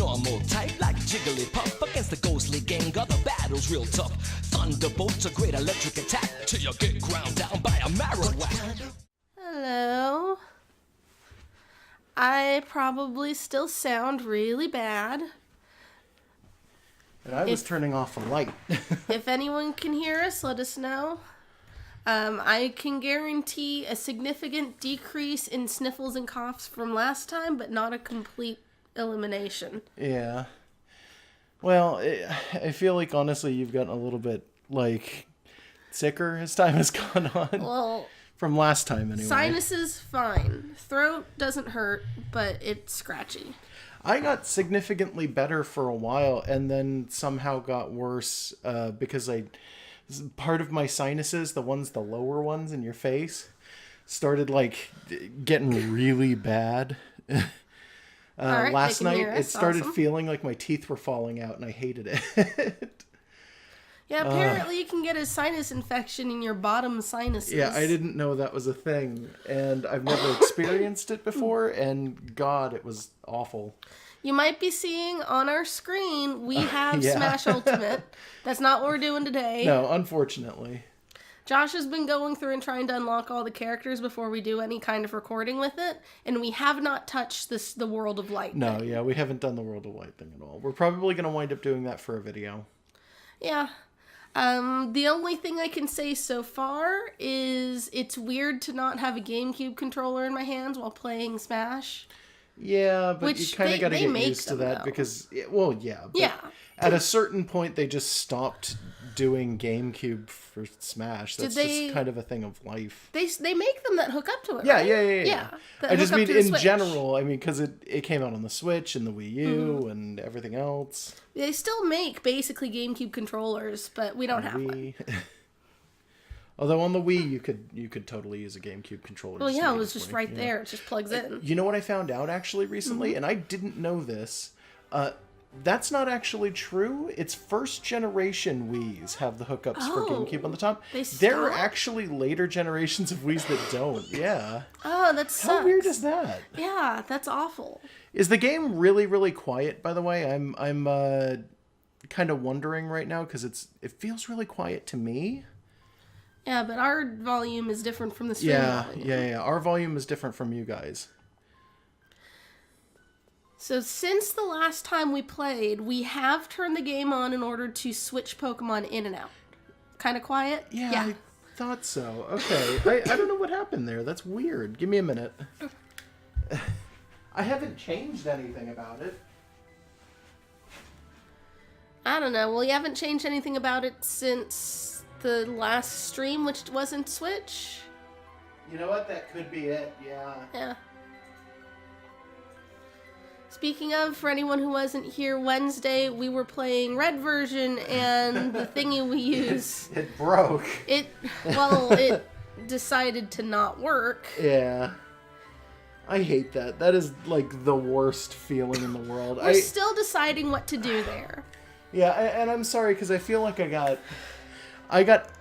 normal type like Jigglypuff against the ghostly gang. Got the battle's real tough. Thunderbolt's a great electric attack till you get ground down by a Marowak. Hello. I probably still sound really bad. And I was turning off the light. If anyone can hear us, let us know. I can guarantee a significant decrease in sniffles and coughs from last time, but not a complete elimination. Yeah. Well, I feel like, honestly, you've gotten a little bit, like, sicker as time has gone on. Well, from last time, anyway. Sinuses, fine. Throat doesn't hurt, but it's scratchy. I got significantly better for a while, and then somehow got worse because part of my sinuses, the lower ones in your face, started like getting really bad. Right, last night, it started awesome. feeling like my teeth were falling out, and I hated it. Yeah, apparently you can get a sinus infection in your bottom sinuses. Yeah, I didn't know that was a thing, and I've never experienced it before, and God, it was awful. You might be seeing on our screen, we have Yeah. Smash Ultimate. That's not what we're doing today. No, unfortunately. Josh has been going through and trying to unlock all the characters before we do any kind of recording with it, and we have not touched the World of Light No, thing. yeah, we haven't done the World of Light thing at all. We're probably going to wind up doing that for a video. Yeah. The only thing I can say so far is it's weird to not have a GameCube controller in my hands while playing Smash. Yeah, but Which you kind of got to they get make used to them, that though. because, well, yeah. But Yeah. At a certain point, they just stopped doing GameCube for Smash. That's just kind of a thing of life. They make them that hook up to it, Yeah, right? yeah. that I just hook up mean to the in Switch. general. I mean, because it came out on the Switch and the Wii U and everything else. They still make basically GameCube controllers, but we don't have one. Wii. Although on the Wii, you could totally use a GameCube controller. Well, to yeah, it make was it just work, right yeah. there. It just plugs in. You know what I found out actually recently, and I didn't know this. That's not actually true. It's first generation Wiis have the hookups for GameCube on the top. There are actually later generations of Wiis that don't. Yeah. Oh, that sucks. How weird is that? Yeah, that's awful. Is the game really, really quiet? By the way, I'm kind of wondering right now because it feels really quiet to me. Yeah, but our volume is different from the stream volume. Yeah. Our volume is different from you guys. So since the last time we played, we have turned the game on in order to switch Pokemon in and out. Kind of quiet? Yeah, I thought so. Okay. I don't know what happened there. That's weird. Give me a minute. I haven't changed anything about it. I don't know. Well, you haven't changed anything about it since the last stream, which wasn't Switch? You know what? That could be it. Yeah. Yeah. Speaking of, for anyone who wasn't here Wednesday, we were playing Red version, and the thingy we use... It broke. It decided to not work. Yeah. I hate that. That is, like, the worst feeling in the world. We're still deciding what to do there. Yeah, and I'm sorry, because I feel like I got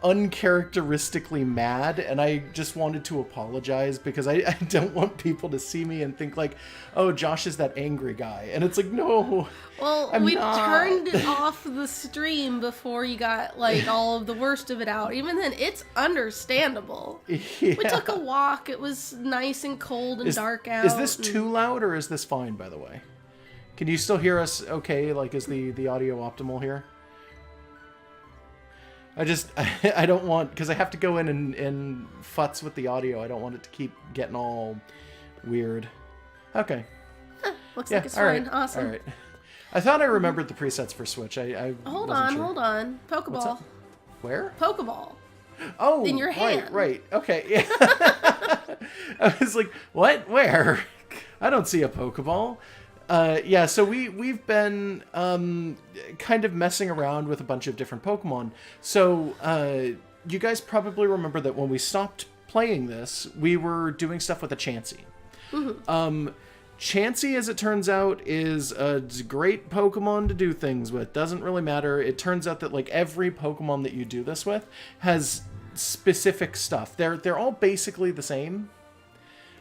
uncharacteristically mad, and I just wanted to apologize because I don't want people to see me and think like, oh, Josh is that angry guy. And it's like, no, well, I'm we not. Turned it off the stream before you got like all of the worst of it out. Even then, it's understandable. Yeah. We took a walk. It was nice and cold and dark out. Is this too loud or is this fine, by the way? Can you still hear us okay? Like, is the audio optimal here? I don't want, because I have to go in and futz with the audio. I don't want it to keep getting all weird. Okay. Looks like it's all fine. right, Awesome. All right. I thought I remembered the presets for Switch. Hold wasn't sure. on. Pokeball. Where? Pokeball. Oh, in your hand. Right. Okay. Yeah. I was like, what? Where? I don't see a Pokeball. Yeah, so we've been kind of messing around with a bunch of different Pokemon. So you guys probably remember that when we stopped playing this, we were doing stuff with a Chansey. Mm-hmm. Chansey, as it turns out, is a great Pokemon to do things with. Doesn't really matter. It turns out that like every Pokemon that you do this with has specific stuff. They're all basically the same.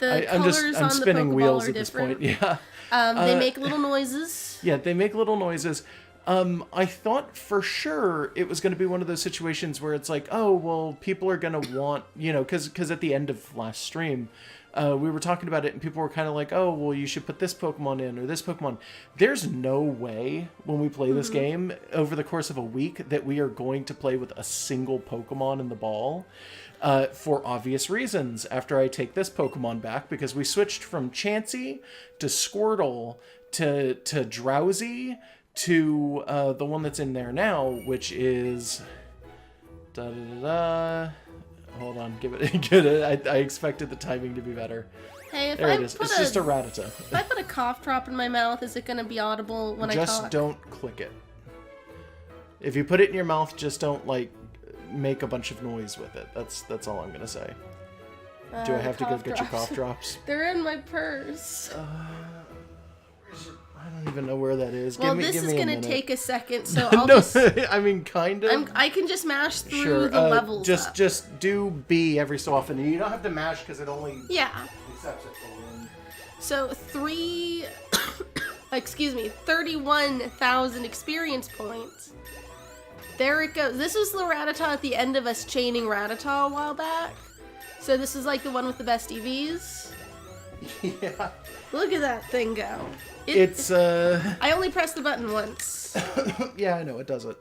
I'm spinning wheels at this point. Yeah. They make little noises. Yeah, they make little noises. I thought for sure it was going to be one of those situations where it's like, oh, well, people are going to want, because at the end of last stream, we were talking about it and people were kind of like, oh, well, you should put this Pokemon in or this Pokemon. There's no way when we play this game over the course of a week that we are going to play with a single Pokemon in the ball. For obvious reasons, after I take this Pokemon back, because we switched from Chansey to Squirtle to Drowsy to the one that's in there now, which is hold on, give it. I expected the timing to be better. Hey, if There I it is. put It's just a Rattata. If I put a cough drop in my mouth, is it going to be audible when I talk? Just don't click it. If you put it in your mouth, just don't make a bunch of noise with it. That's all I'm gonna say. Do I have to go get your cough drops? They're in my purse. I don't even know where that is. Well, give this me is a gonna minute. take a second, so I'll No, just. I mean, kind of. I can just mash through Sure. the levels. up. Just do B every so often. You don't have to mash because it only Yeah. accepts it for one. So 31,000 experience points. There it goes. This was the Rattata at the end of us chaining Rattata a while back. So this is like the one with the best EVs. Yeah. Look at that thing go. It's I only pressed the button once. yeah, I know it does it.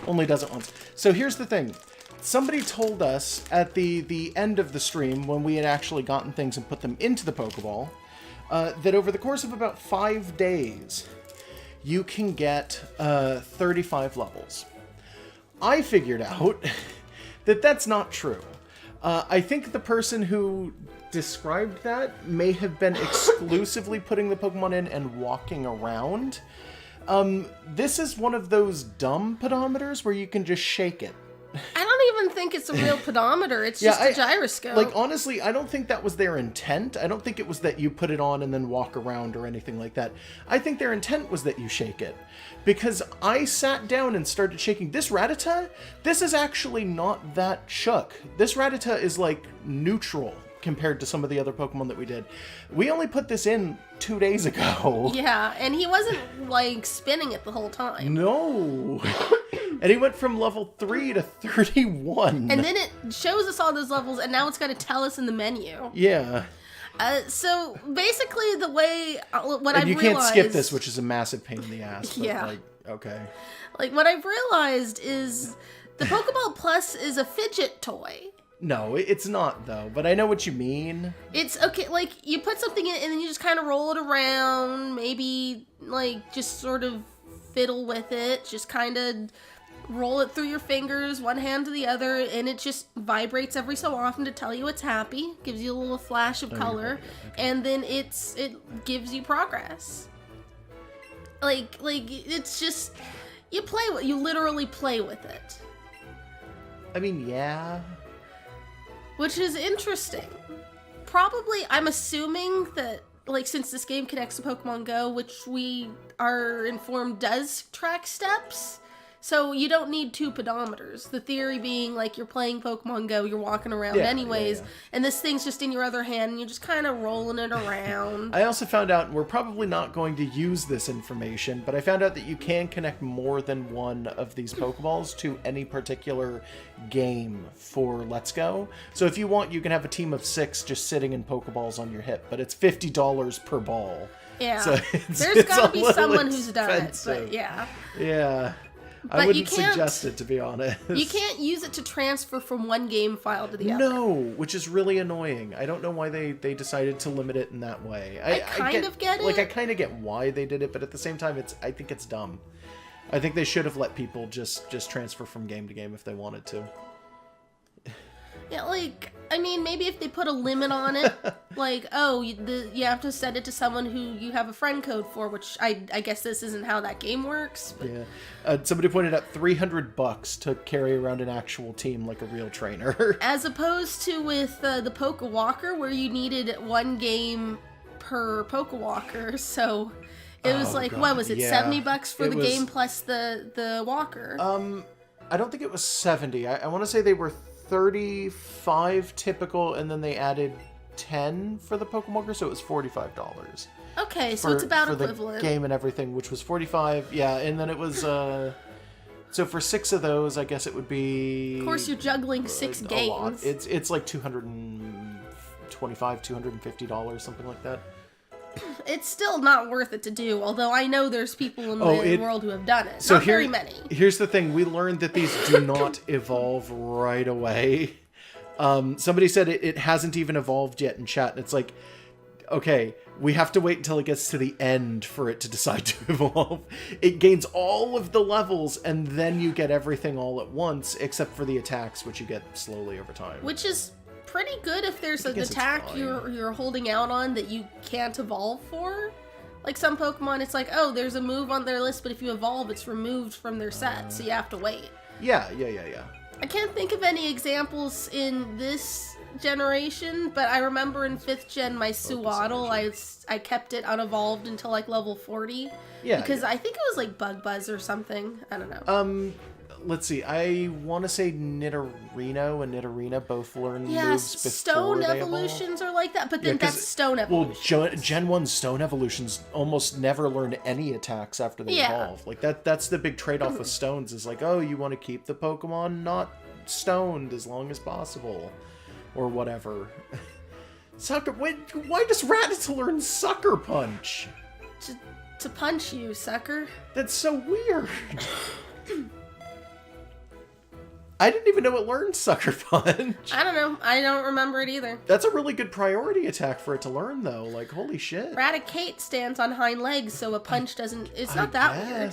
Only does it once. So here's the thing. Somebody told us at the end of the stream, when we had actually gotten things and put them into the Pokeball, that over the course of about 5 days, you can get 35 levels. I figured out that that's not true. I think the person who described that may have been exclusively putting the Pokemon in and walking around. This is one of those dumb pedometers where you can just shake it. I don't even think it's a real pedometer. It's just a gyroscope. Like, honestly, I don't think that was their intent. I don't think it was that you put it on and then walk around or anything like that. I think their intent was that you shake it. Because I sat down and started shaking. This Rattata, this is actually not that shook. This Rattata is, like, neutral compared to some of the other Pokemon that we did. We only put this in 2 days ago. Yeah, and he wasn't, like, spinning it the whole time. No. And he went from level 3 to 31. And then it shows us all those levels, and now it's got to tell us in the menu. Yeah. So basically, the way what I've And you realized, can't skip this, which is a massive pain in the ass. But Yeah. Like, okay. like what I've realized is the Pokeball Plus is a fidget toy. No, it's not though. But I know what you mean. It's okay, like you put something in, and then you just kind of roll it around. Maybe like just sort of fiddle with it. Just kind of roll it through your fingers, one hand to the other, and it just vibrates every so often to tell you it's happy. Gives you a little flash of color, and then it gives you progress. Like it's just you literally play with it. I mean, yeah. Which is interesting. Probably, I'm assuming that, like, since this game connects to Pokemon Go, which we are informed does track steps, so you don't need 2 pedometers. The theory being, like, you're playing Pokemon Go, you're walking around anyways, and this thing's just in your other hand, and you're just kind of rolling it around. I also found out, and we're probably not going to use this information, but I found out that you can connect more than one of these Pokeballs to any particular game for Let's Go. So if you want, you can have a team of 6 just sitting in Pokeballs on your hip, but it's $50 per ball. Yeah. So There's got to be someone who's done it, but yeah. Yeah. But I you wouldn't can't- suggest it, to be honest. You can't use it to transfer from one game file to the other. No, which is really annoying. I don't know why they decided to limit it in that way. I kind of get Like, I it. kind of get why they did it, but at the same time, I think it's dumb. I think they should have let people just transfer from game to game if they wanted to. Yeah, like, I mean, maybe if they put a limit on it, like, oh, you have to send it to someone who you have a friend code for, which I guess this isn't how that game works. But... Yeah. Somebody pointed out $300 to carry around an actual team like a real trainer. As opposed to with the Pokewalker, where you needed 1 game per Pokewalker, so it was like, God, what was it, yeah. $70 for It the was- game plus the walker? I don't think it was 70. I want to say they were 35 typical, and then they added $10 for the Pokemon, so it was $45. Okay, so it's about for equivalent. The game and everything, which was $45. Yeah, and then it was so for 6 of those, I guess it would be. Of course, you're juggling 6 games. A lot. It's like $225, $250, something like that. It's still not worth it to do, although I know there's people in the world who have done it. So not very many. Here's the thing. We learned that these do not evolve right away. Somebody said it hasn't even evolved yet in chat, and it's like, okay, we have to wait until it gets to the end for it to decide to evolve. It gains all of the levels, and then you get everything all at once, except for the attacks, which you get slowly over time. Which is pretty good if there's an attack you're holding out on that you can't evolve for. Like some Pokemon, it's like, oh, there's a move on their list, but if you evolve, it's removed from their set, so you have to wait. Yeah. I can't think of any examples in this generation, but I remember in 5th gen, my Suwaddle, I kept it unevolved until like level 40. Yeah. Because I think it was like Bug Buzz or something. I don't know. Let's see. I want to say Nidorino and Nidorina both learn moves before stone they evolutions are like that, but then that's stone evolution. Well, Gen 1 stone evolutions almost never learn any attacks after they evolve. Like that's the big trade-off with stones is like, oh, you want to keep the Pokemon not stoned as long as possible. Or whatever. Sucker, why does Rattata learn Sucker Punch? To punch you, sucker. That's so weird. I didn't even know it learned Sucker Punch. I don't know. I don't remember it either. That's a really good priority attack for it to learn, though. Like, holy shit. Raticate stands on hind legs, so a punch doesn't... It's not that weird.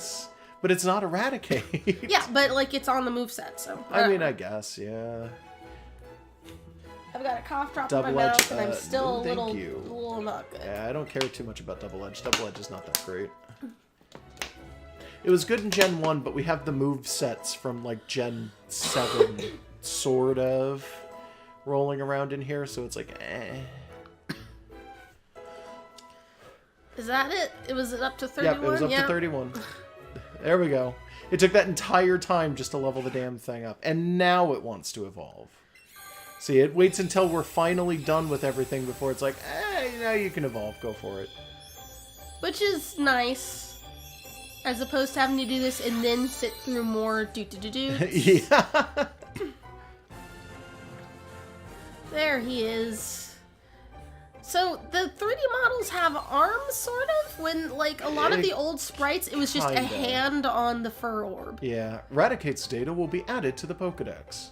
But it's not Eradicate. Yeah, but, like, it's on the moveset, so... I mean, I guess, yeah. I've got a cough drop in my mouth, and I'm still a little not good. Yeah, I don't care too much about Double Edge. Double Edge is not that great. It was good in Gen 1, but we have the move sets from, like, Gen 7, sort of, rolling around in here, so it's like, eh. Is that it? It was up to 31? Yeah, it was up to 31. There we go. It took that entire time just to level the damn thing up. And now it wants to evolve. See, it waits until we're finally done with everything before it's like, now you can evolve. Go for it. Which is nice. As opposed to having to do this and then sit through more do-do-do-do. Yeah. There he is. So, the 3D models have arms, sort of? When, like, a lot of the old sprites, it was just a hand on the fur orb. Yeah. Raticate's data will be added to the Pokedex.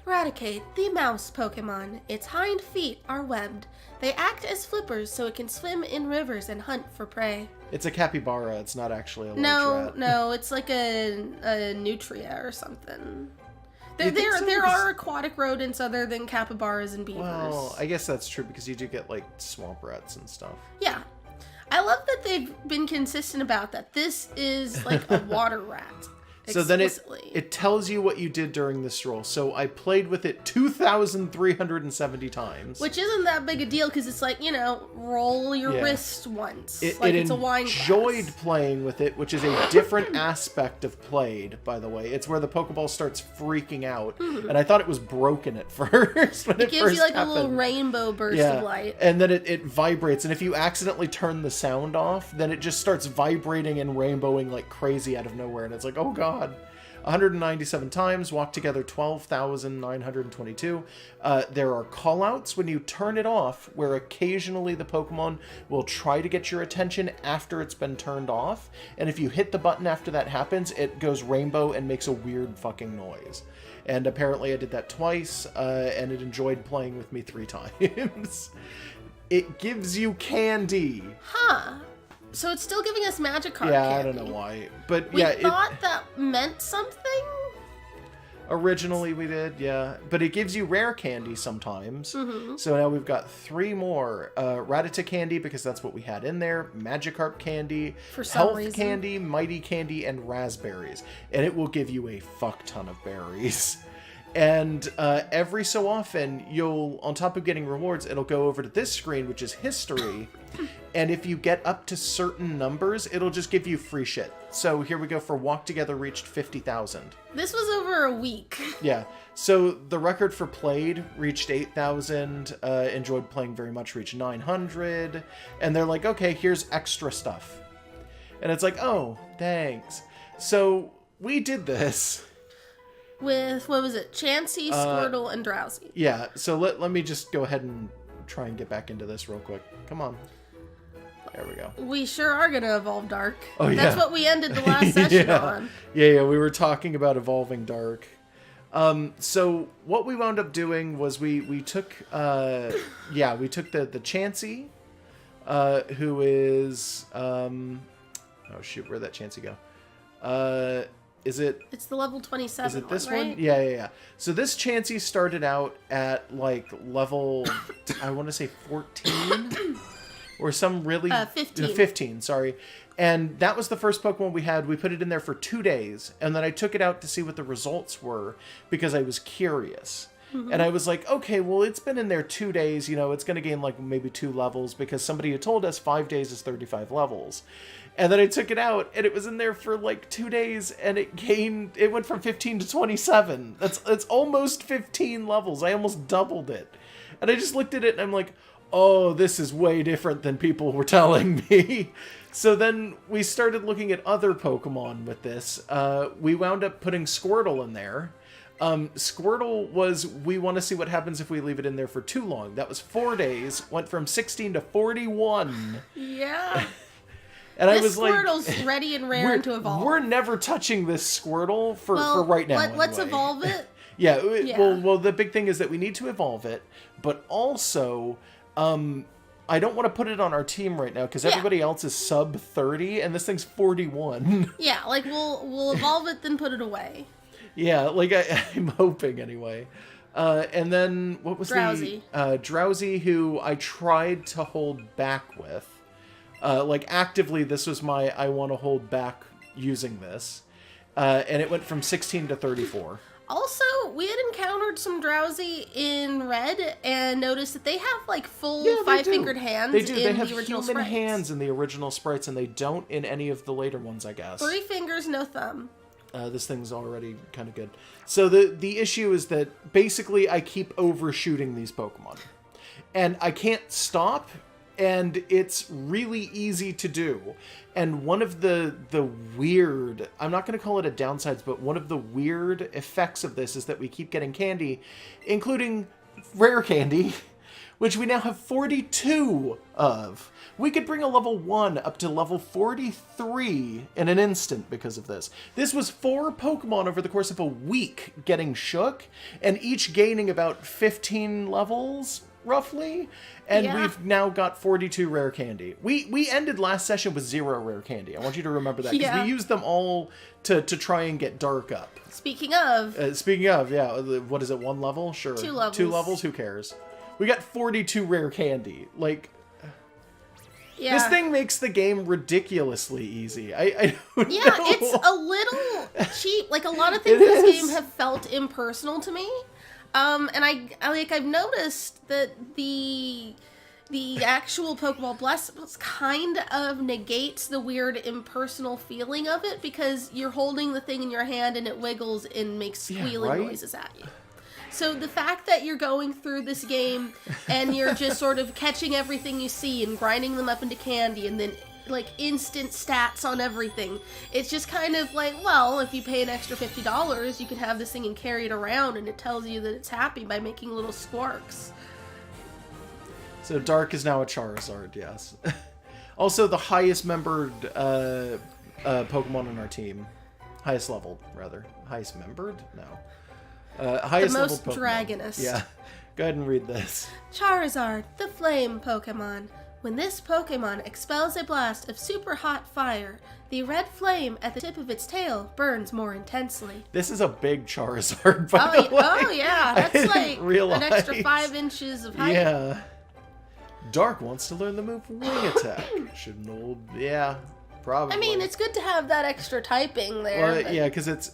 Raticate, the mouse Pokemon. Its hind feet are webbed. They act as flippers so it can swim in rivers and hunt for prey. It's a capybara. It's not actually a large rat. No, it's like a nutria or something. There are aquatic rodents other than capybaras and beavers. Well, I guess that's true because you do get, like, swamp rats and stuff. Yeah. I love that they've been consistent about that. This is like a water rat. So then it tells you what you did during this roll. So I played with it 2,370 times. Which isn't that big a deal because it's like, roll your wrist once. It's a wine glass. Enjoyed playing with it, which is a different aspect of played, by the way. It's where the Pokeball starts freaking out. Mm-hmm. And I thought it was broken at first when it gives you like happened. A little rainbow burst of light. And then it vibrates. And if you accidentally turn the sound off, then it just starts vibrating and rainbowing like crazy out of nowhere. And it's like, oh god. 197 times, walked together 12,922. There are callouts when you turn it off, where occasionally the Pokemon will try to get your attention after it's been turned off. And if you hit the button after that happens, it goes rainbow and makes a weird fucking noise. And apparently I did that twice, and it enjoyed playing with me 3 times. It gives you candy. Huh. So it's still giving us Magikarp candy. Yeah, I don't know why. But we thought that meant something? Originally we did, yeah. But it gives you rare candy sometimes. Mm-hmm. So now we've got 3 more. Rattata candy, because that's what we had in there. Magikarp candy. For some Health reason. Candy, Mighty candy, and raspberries. And it will give you a fuck ton of berries. And every so often, on top of getting rewards, it'll go over to this screen, which is history. And if you get up to certain numbers, it'll just give you free shit. So here we go for Walk Together reached 50,000. This was over a week. Yeah. So the record for played reached 8,000. Enjoyed playing very much reached 900. And they're like, okay, here's extra stuff. And it's like, oh, thanks. So we did this. With, what was it? Chansey, Squirtle, and Drowsy. Yeah. So let me just go ahead and try and get back into this real quick. Come on. There we go. We sure are going to evolve Dark. Oh, yeah. That's what we ended the last session on. Yeah. We were talking about evolving Dark. So what we wound up doing was we took the Chansey, who is oh shoot, where'd that Chansey go? It's the level 27 Is it this one, right? one? Yeah. So this Chansey started out at like level, I want to say 14 or some really 15. 15, sorry. And that was the first Pokemon we had. We put it in there for 2 days, and then I took it out to see what the results were because I was curious. Mm-hmm. And I was like, okay, well, it's been in there 2 days. You know, it's going to gain like maybe 2 levels because somebody had told us 5 days is 35 levels. And then I took it out, and it was in there for like 2 days, and it went from 15 to 27. That's almost 15 levels. I almost doubled it. And I just looked at it, and I'm like, oh, this is way different than people were telling me. So then we started looking at other Pokemon with this. We wound up putting Squirtle in there. Squirtle was, we want to see what happens if we leave it in there for too long. That was 4 days, went from 16 to 41. Yeah. And this I was like, Squirtle's ready and raring to evolve. We're never touching this Squirtle for right now. Let's evolve it. Yeah. Well, the big thing is that we need to evolve it, but also, I don't want to put it on our team right now because everybody else is sub 30 and this thing's 41. Yeah, like we'll evolve it, then put it away. Yeah, like I'm hoping anyway. And then what was Drowsy? Drowsy, who I tried to hold back with. Like actively, this was my I want to hold back using this. And it went from 16 to 34. Also, we had encountered some Drowsy in Red and noticed that they have like full 5-fingered hands. They do. In They have the original human sprites. hands in the original sprites, and they don't in any of the later ones, I guess. 3 fingers, no thumb. This thing's already kind of good. So the issue is that basically I keep overshooting these Pokemon. And I can't stop, and it's really easy to do. And one of the weird, I'm not going to call it a downsides, but one of the weird effects of this is that we keep getting candy, including rare candy, which we now have 42 of. We could bring a level 1 up to level 43 in an instant because of this. This was 4 Pokemon over the course of a week getting shook, and each gaining about 15 levels, roughly. And we've now got 42 rare candy. We ended last session with 0 rare candy. I want you to remember that, because we used them all to try and get Dark up. Speaking of, what is it, 1 level? Sure. 2 levels. 2 levels, who cares? We got 42 rare candy. Like... Yeah. This thing makes the game ridiculously easy. I don't know. It's a little cheap. Like, a lot of things in this game have felt impersonal to me. And I've noticed that the actual Pokeball Bless kind of negates the weird impersonal feeling of it, because you're holding the thing in your hand and it wiggles and makes squealing noises at you. So the fact that you're going through this game and you're just sort of catching everything you see and grinding them up into candy and then like instant stats on everything, it's just kind of like, well, if you pay an extra $50, you can have this thing and carry it around, and it tells you that it's happy by making little squarks. So Dark is now a Charizard, yes. Also the highest membered Pokemon on our team. Highest leveled, rather. Highest membered? No. Highest the most leveled Pokemon. dragonous. Yeah. Go ahead and read this. Charizard, the flame Pokemon. When this Pokemon expels a blast of super hot fire, the red flame at the tip of its tail burns more intensely. This is a big Charizard, by the way. Oh yeah, that's like realize. An extra 5 inches of height. Yeah. Dark wants to learn the move Wing Attack. Shouldn't old... Yeah, probably. I mean, it's good to have that extra typing there. Well, but... yeah, because it's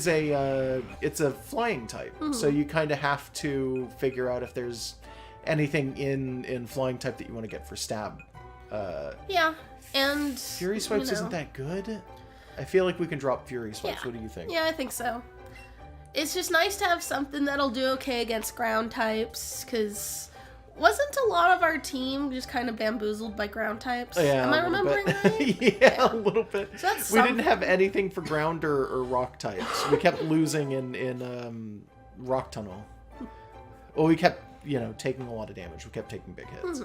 a flying type, so you kind of have to figure out if there's anything in flying type that you want to get for stab Yeah, and Fury Swipes isn't that good. I feel like we can drop Fury Swipes. Yeah. What do you think? Yeah, I think so. It's just nice to have something that'll do okay against ground types, because wasn't a lot of our team just kind of bamboozled by ground types? Yeah, Am I remembering right? Yeah, a little bit. So that's we didn't have anything for ground or rock types. We kept losing in Rock Tunnel. Well, we kept, taking a lot of damage. We kept taking big hits.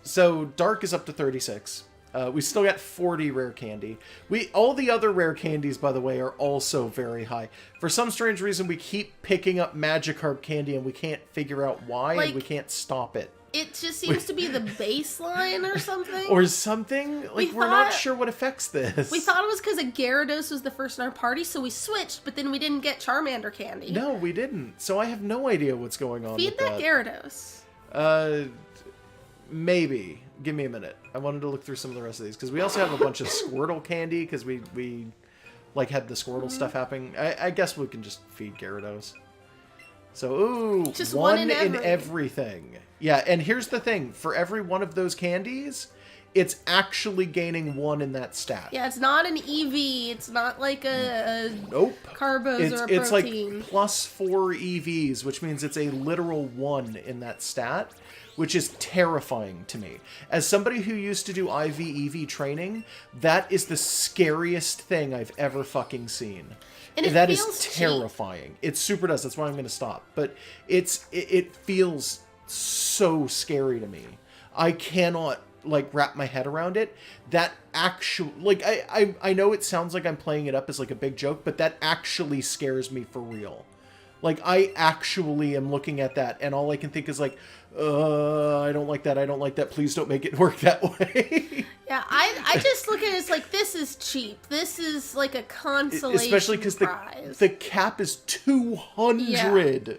So Dark is up to 36. We still got 40 rare candy. All the other rare candies, by the way, are also very high. For some strange reason, we keep picking up Magikarp candy, and we can't figure out why, and we can't stop it. It just seems to be the baseline or something. Or something? We're not sure what affects this. We thought it was because Gyarados was the first in our party, so we switched, but then we didn't get Charmander candy. No, we didn't. So I have no idea what's going on Feed with that Gyarados. Maybe. Give me a minute. I wanted to look through some of the rest of these, because we also have a bunch of Squirtle candy, because we had the Squirtle stuff happening. I guess we can just feed Gyarados. So, ooh, just one in everything. Yeah, and here's the thing. For every one of those candies, it's actually gaining 1 in that stat. Yeah, it's not an EV. It's not like a nope. Carbos or a It's protein. like plus 4 EVs, which means it's a literal 1 in that stat, which is terrifying to me. As somebody who used to do IV-EV training, that is the scariest thing I've ever fucking seen. And that is feels terrifying. cheap. It super does. That's why I'm going to stop. But it feels so scary to me. I cannot wrap my head around it. That actually, I know it sounds like I'm playing it up as a big joke, but that actually scares me for real. I actually am looking at that, and all I can think is I don't like that. I don't like that. Please don't make it work that way. Yeah, I just look at it as this is cheap. This is a consolation Especially because the cap is 200. Yeah.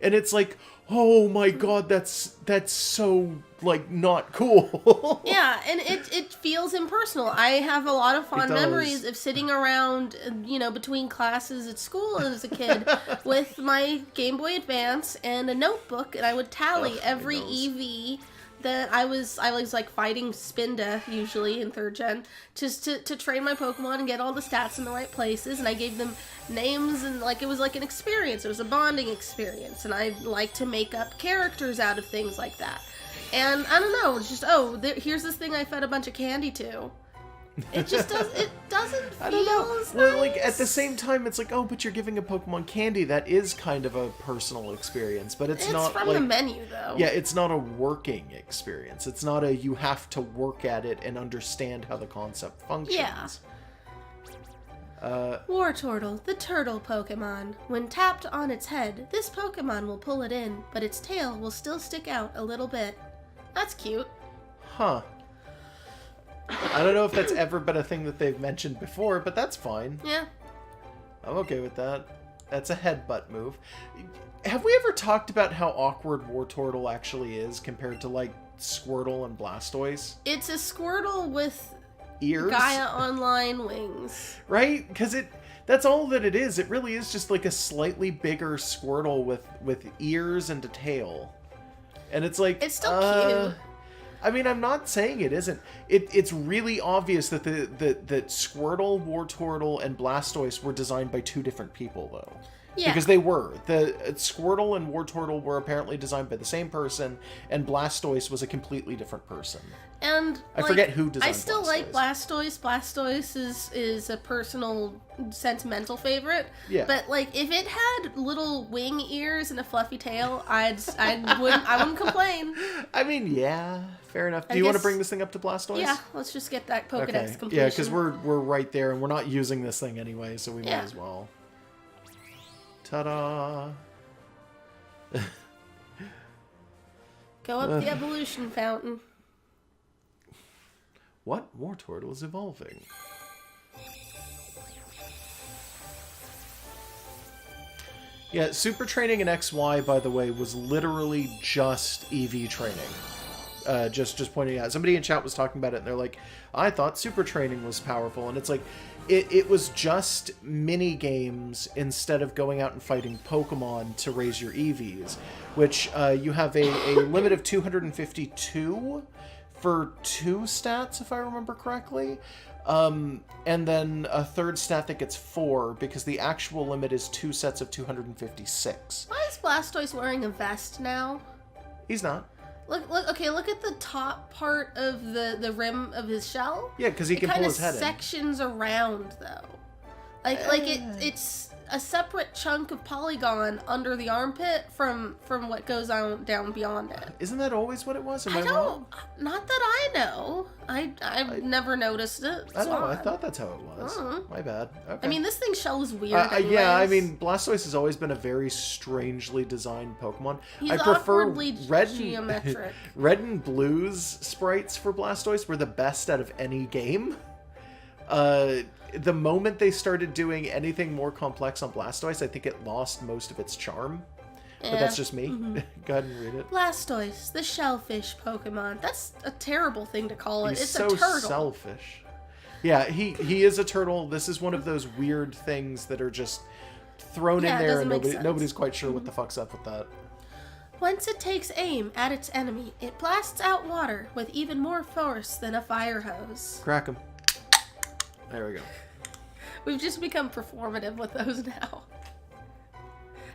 And it's oh my god, that's so not cool. Yeah, and it feels impersonal. I have a lot of fond memories of sitting around, between classes at school as a kid with my Game Boy Advance and a notebook, and I would tally every EV that I was fighting Spinda usually in 3rd gen just to train my Pokemon and get all the stats in the right places, and I gave them names, and it was an experience. It was a bonding experience, and I like to make up characters out of things like that. And I don't know, just here's this thing I fed a bunch of candy to. It just doesn't feel I don't know. as Well, nice. at the same time, it's but you're giving a Pokemon candy. That is kind of a personal experience, but it's not from the menu though. Yeah, it's not a working experience. It's not you have to work at it and understand how the concept functions. Yeah. Wartortle, the turtle Pokemon. When tapped on its head, this Pokemon will pull it in, but its tail will still stick out a little bit. That's cute. Huh. I don't know if that's ever been a thing that they've mentioned before, but that's fine. Yeah. I'm okay with that. That's a headbutt move. Have we ever talked about how awkward Wartortle actually is compared to Squirtle and Blastoise? It's a Squirtle with ears? Gaia Online wings. Right? Because that's all that it is. It really is just a slightly bigger Squirtle with ears and a tail. And it's it's still cute. I mean, I'm not saying it isn't. It's really obvious that that Squirtle, Wartortle, and Blastoise were designed by 2 different people, though. Yeah. Because they were. The Squirtle and Wartortle were apparently designed by the same person, and Blastoise was a completely different person. And I forget who designed I still Blastoise. like Blastoise. Blastoise is a personal, sentimental favorite. Yeah. But if it had little wing ears and a fluffy tail, I wouldn't complain. I mean, yeah, fair enough. Do you want to bring this thing up to Blastoise? Yeah, let's just get that Pokedex completion. Yeah, because we're right there, and we're not using this thing anyway, so we might as well. Ta-da! Go up the evolution fountain. What? Wartortle is evolving. Yeah, Super Training in XY, by the way, was literally just EV training. Just pointing out. Somebody in chat was talking about it, and they're like, I thought Super Training was powerful. And it's it was just mini games instead of going out and fighting Pokemon to raise your EVs, which you have a limit of 252 for 2 stats, if I remember correctly. And then a third stat that gets 4, because the actual limit is 2 sets of 256. Why is Blastoise wearing a vest now? He's not. Look, okay, look at the top part of the rim of his shell. Yeah, because he can pull his head in. It kind of sections around, though. It's a separate chunk of polygon under the armpit from what goes on down beyond it. Isn't that always what it was? Am I don't. wrong? Not that I know. I've never noticed it. I don't know. I thought that's how it was. My bad. Okay. I mean, this thing's shell is weird. Yeah, I mean, Blastoise has always been a very strangely designed Pokemon. He's I prefer awkwardly geometric. Red and Blue's sprites for Blastoise were the best out of any game. The moment they started doing anything more complex on Blastoise, I think it lost most of its charm. Yeah. But that's just me. Go ahead and read it. Blastoise, the shellfish Pokemon. That's a terrible thing to call it. He's It's so a turtle. selfish. Yeah, he is a turtle. This is one of those weird things that are just thrown in there and nobody's quite sure what the fuck's up with that. Once it takes aim at its enemy, it blasts out water with even more force than a fire hose. Crack him. There we go. We've just become performative with those now.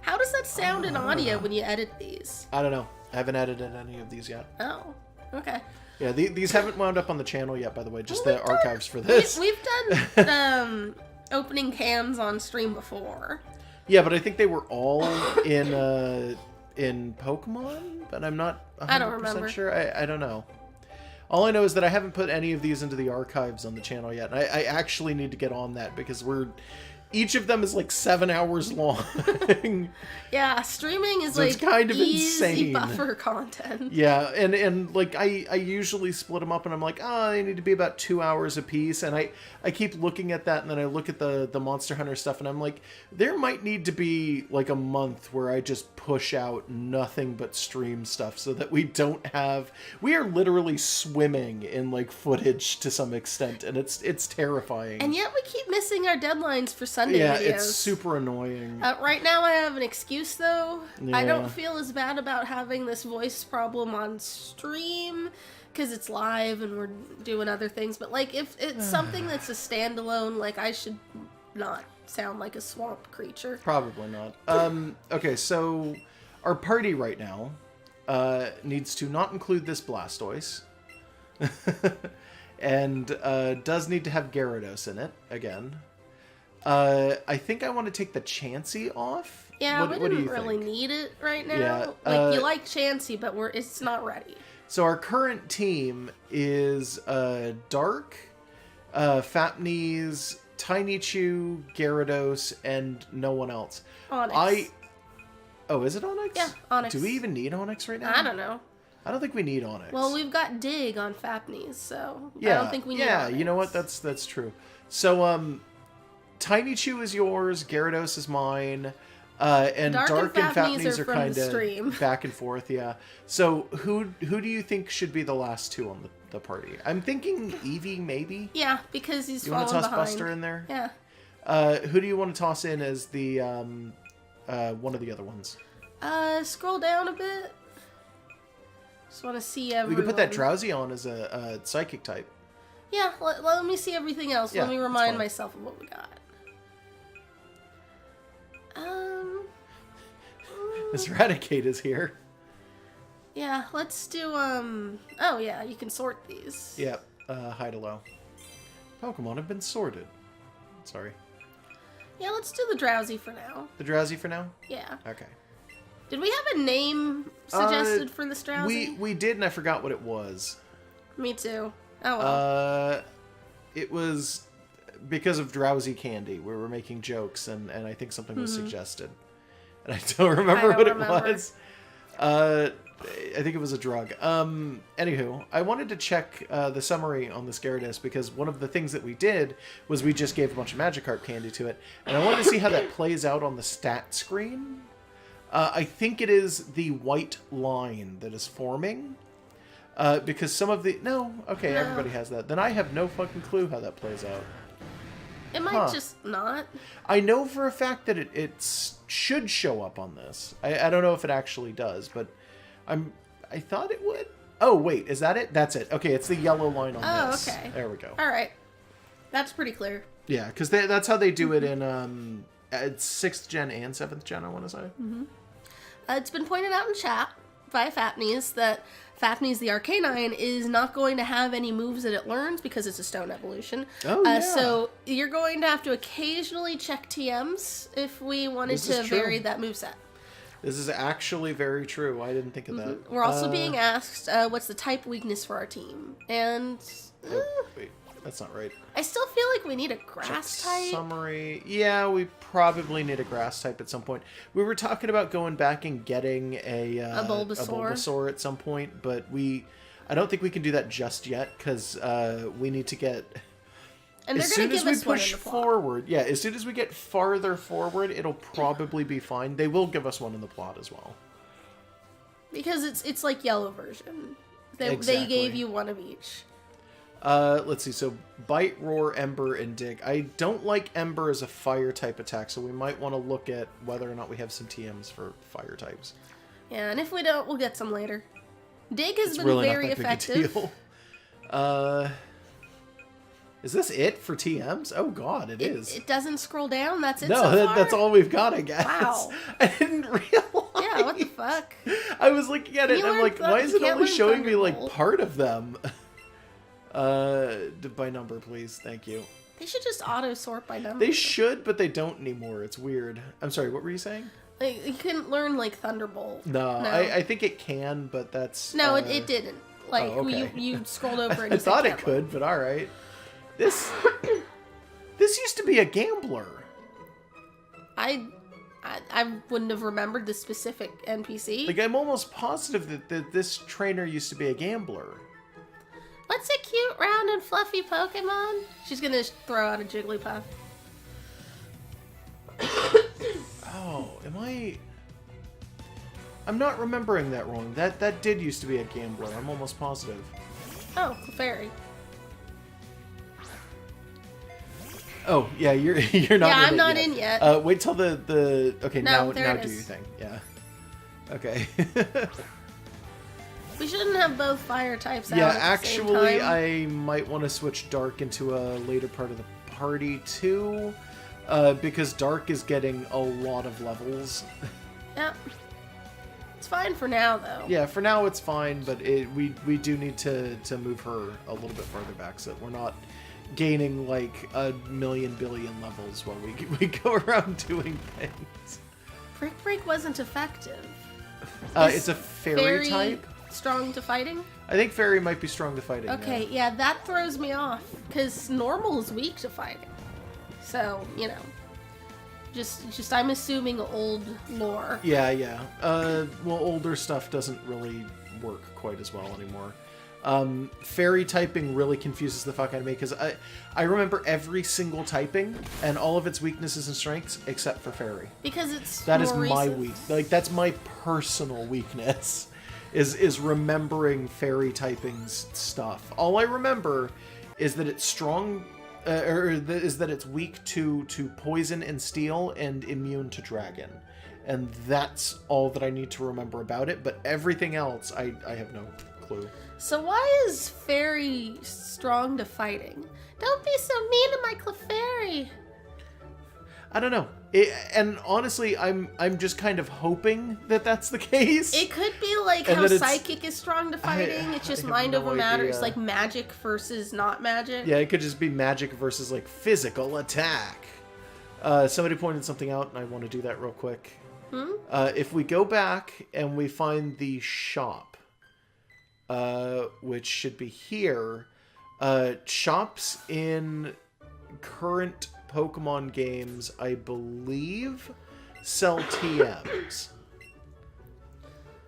How does that sound in audio when you edit these? I don't know. I haven't edited any of these yet. Oh, okay. Yeah, these haven't wound up on the channel yet, by the way. Just the archives for this. We've done opening cans on stream before. Yeah, but I think they were all in Pokemon, but I'm not 100% sure. I don't know. All I know is that I haven't put any of these into the archives on the channel yet. And I actually need to get on that because each of them is like 7 hours long. Yeah, streaming is so like it's kind of easy insane. buffer content. Yeah, and like I usually split them up and I'm like, they need to be about 2 hours a piece. And I keep looking at that and then I look at the Monster Hunter stuff and I'm like, there might need to be like a month where I just push out nothing but stream stuff so that we are literally swimming in like footage to some extent and it's terrifying. And yet we keep missing our deadlines for Sunday yeah, videos. It's super annoying. Right now I have an excuse though. Yeah. I don't feel as bad about having this voice problem on stream because it's live and we're doing other things. But like if it's something that's a standalone, like I should not sound like a swamp creature. Probably not. Okay, so our party right now needs to not include this Blastoise. And does need to have Gyarados in it again. I think I want to take the Chansey off. Yeah, what we do don't you really think? need it right now. Yeah, like you like Chansey, but it's not ready. So our current team is Dark, Fapnese, Tiny Chew, Gyarados, and no one else. Onyx. Oh, is it Onyx? Yeah, Onyx. Do we even need Onyx right now? I don't know. I don't think we need Onyx. Well, we've got Dig on Fapnese, so yeah, I don't think we need Yeah, Onyx. You know what? That's true. So, Tiny Chew is yours, Gyarados is mine, and Dark and Fapnese are kind of back and forth, yeah. So, who do you think should be the last two on the party? I'm thinking Eevee, maybe? Yeah, because he's You falling want to toss behind. Buster in there? Yeah. Who do you want to toss in as the, one of the other ones? Scroll down a bit. Just want to see everyone. We could put that Drowsy on as a Psychic type. Yeah, let me see everything else. Yeah, let me that's remind fine. myself of what we got. Miss Raticate is here. Yeah, let's do, oh yeah, you can sort these. Yep, high to low. Pokemon have been sorted. Sorry. Yeah, let's do the Drowsy for now. The Drowsy for now? Yeah. Okay. Did we have a name suggested for this Drowsy? We did, and I forgot what it was. Me too. Oh well. It was because of Drowsy Candy. We were making jokes, and I think something was suggested. And I don't remember what it was. I think it was a drug. Anywho, I wanted to check the summary on this Gyarados because one of the things that we did was we just gave a bunch of Magikarp candy to it. And I wanted to see how that plays out on the stat screen. I think it is the white line that is forming. Because some of the... No, okay, everybody has that. Then I have no fucking clue how that plays out. It might just not. I know for a fact that it should show up on this. I don't know if it actually does, but I thought it would. Oh, wait, is that it? That's it. Okay, it's the yellow line on this. Okay. There we go. All right. That's pretty clear. Yeah, because that's how they do it in 6th gen and 7th gen, I want to say. It's been pointed out in chat by Fapnes that Fapnes the Arcanine is not going to have any moves that it learns because it's a stone evolution. Oh, yeah. So you're going to have to occasionally check TMs if we wanted to vary that moveset. This is actually very true. I didn't think of that. We're also being asked what's the type weakness for our team. And Wait, that's not right. I still feel like we need a grass type. Summary. Yeah, we probably need a grass type at some point. We were talking about going back and getting a Bulbasaur at some point, but I don't think we can do that just yet because we need to get... And they're going to give us one in the plot. Forward, yeah, as soon as we get farther forward, it'll probably be fine. They will give us one in the plot as well. Because it's like yellow version. They gave you one of each. Let's see. So Bite, Roar, Ember, and Dig. I don't like Ember as a fire type attack, so we might want to look at whether or not we have some TMs for fire types. Yeah, and if we don't, we'll get some later. Dig has been really very effective. Is this it for TMs? Oh god, it is. It doesn't scroll down. That's it. No, so far? that's all we've got, I guess. Wow. I didn't realize. Yeah, what the fuck? I was looking at it and I'm like, why is it only showing me like part of them? By number, please. Thank you. They should just auto sort by number. They should, but they don't anymore. It's weird. I'm sorry, what were you saying? Like, you couldn't learn like Thunderbolt. No. I think it can, but that's... No, it didn't. Like, okay. you scrolled over and I you thought said it could, but alright. This used to be a gambler. I wouldn't have remembered the specific NPC. Like, I'm almost positive that this trainer used to be a gambler. What's a cute, round, and fluffy Pokemon? She's gonna throw out a Jigglypuff. Oh, am I... I'm not remembering that wrong. That did used to be a gambler. I'm almost positive. Oh, Clefairy. Oh, yeah, you're not in Yeah, I'm it not yet. in yet. Wait till the... Okay, No, now do it your is. thing. Yeah. Okay. We shouldn't have both fire types out Yeah, at the actually, same time. I might want to switch Dark into a later part of the party, too. Because Dark is getting a lot of levels. Yep. It's fine for now, though. Yeah, for now it's fine, but we do need to move her a little bit further back so that we're not gaining like a million billion levels while we go around doing things. Brick Break wasn't effective. It's a fairy type. Strong to fighting? I think fairy might be strong to fighting. Okay, yeah, that throws me off. Because normal is weak to fighting. So, you know. Just I'm assuming old lore. Yeah. Well, older stuff doesn't really work quite as well anymore. Fairy typing really confuses the fuck out of me because I remember every single typing and all of its weaknesses and strengths except for fairy. Because it's That is more my recent. that's my personal weakness is remembering fairy typing's stuff. All I remember is that it's strong is that it's weak to poison and steel and immune to dragon. And that's all that I need to remember about it, but everything else I have no clue. So why is Fairy strong to fighting? Don't be so mean to my Clefairy. I don't know. And honestly, I'm just kind of hoping that that's the case. It could be like And how that it's- Psychic is strong to fighting. It's just I have mind no over matter. It's idea. like magic versus not magic. Yeah, it could just be magic versus like physical attack. Somebody pointed something out, and I want to do that real quick. If we go back and we find the shop, which should be here, shops in current Pokemon games, I believe, sell TMs.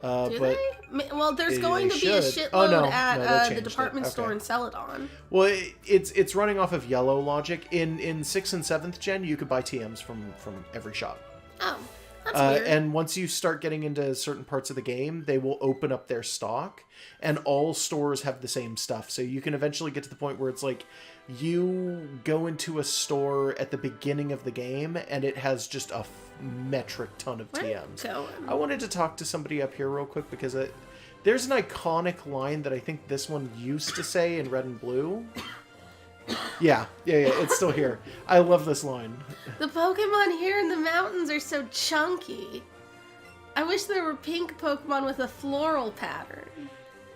Do but they? Well, there's going they to be a should. shitload Oh, no. at No, they the changed department it. store Okay. in Celadon. Well, it's running off of yellow logic. In 6th and 7th gen, you could buy TMs from every shop. Oh, that's weird. And once you start getting into certain parts of the game, they will open up their stock, and all stores have the same stuff. So you can eventually get to the point where it's like you go into a store at the beginning of the game, and it has just a metric ton of Where are you TMs. going? I wanted to talk to somebody up here real quick because There's an iconic line that I think this one used to say in red and blue. Yeah, it's still here. I love this line. The Pokemon here in the mountains are so chunky. I wish there were pink Pokemon with a floral pattern.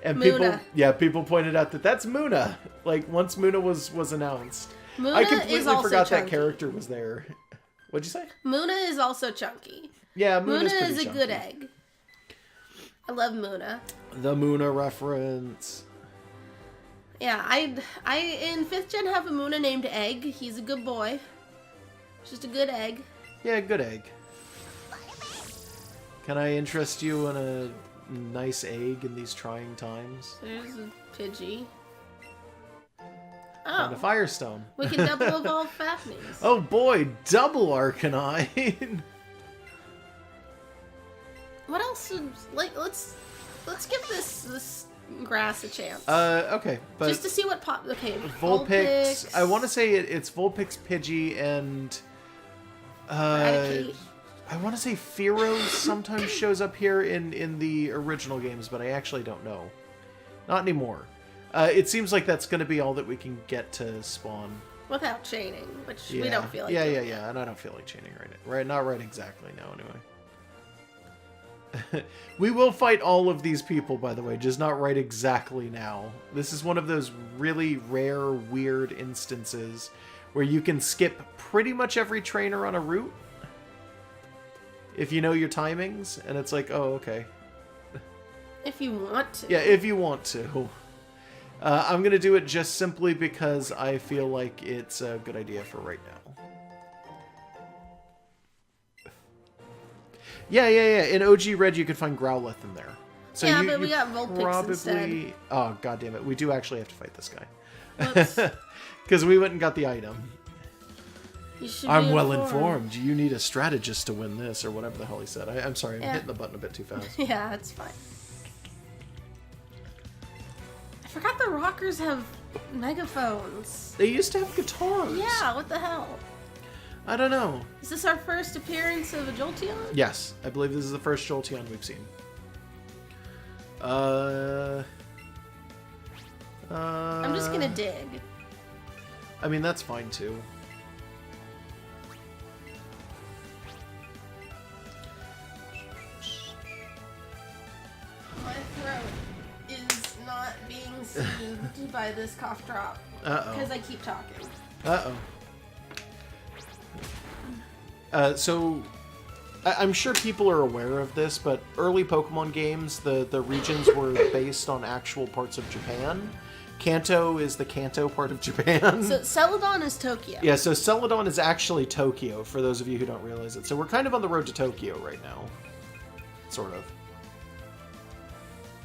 And Muna. people pointed out that that's Muna. Like, once Muna was announced. Muna I completely is also forgot chunky. that character was there. What'd you say? Muna is also chunky. Yeah, Muna Muna's pretty is a chunky. good egg. I love Muna. The Muna reference. Yeah, I in 5th gen have a Muna named Egg. He's a good boy. Just a good egg. Yeah, good egg. Can I interest you in a nice egg in these trying times? There's a Pidgey. And a Oh, Firestone. we can double evolve Fafnys. Oh boy, double Arcanine! What else? Let's give this grass a chance. Okay, but Just to see what pop. Okay, Vulpix. I want to say it's Vulpix, Pidgey, and Eradicate. I want to say Fearow sometimes shows up here in the original games, but I actually don't know. Not anymore. It seems like that's going to be all that we can get to spawn. Without chaining, which Yeah. we don't feel like. Yeah, doing. and I don't feel like chaining not right exactly now, anyway. We will fight all of these people, by the way, just not right exactly now. This is one of those really rare, weird instances where you can skip pretty much every trainer on a route if you know your timings, and it's like, oh, okay. If you want to. Yeah, if you want to. I'm going to do it just simply because I feel like it's a good idea for right now. Yeah. In OG Red, you could find Growlithe in there. So Yeah, you, but we you got Vulpix instead. Oh, god damn it. We do actually have to fight this guy. Whoops. Because we went and got the item. You should I'm be well informed. You need a strategist to win this, or whatever the hell he said. I'm sorry, I'm Yeah. hitting the button a bit too fast. Yeah, it's fine. I forgot the rockers have megaphones. They used to have guitars. Yeah, what the hell? I don't know. Is this our first appearance of a Jolteon? Yes, I believe this is the first Jolteon we've seen. I'm just gonna dig. I mean, that's fine too. My throat is not being soothed by this cough drop. Uh-oh. Because I keep talking. So, I'm sure people are aware of this, but early Pokemon games, the regions were based on actual parts of Japan. Kanto is the Kanto part of Japan. So Celadon is Tokyo. Yeah, so Celadon is actually Tokyo, for those of you who don't realize it. So we're kind of on the road to Tokyo right now. Sort of.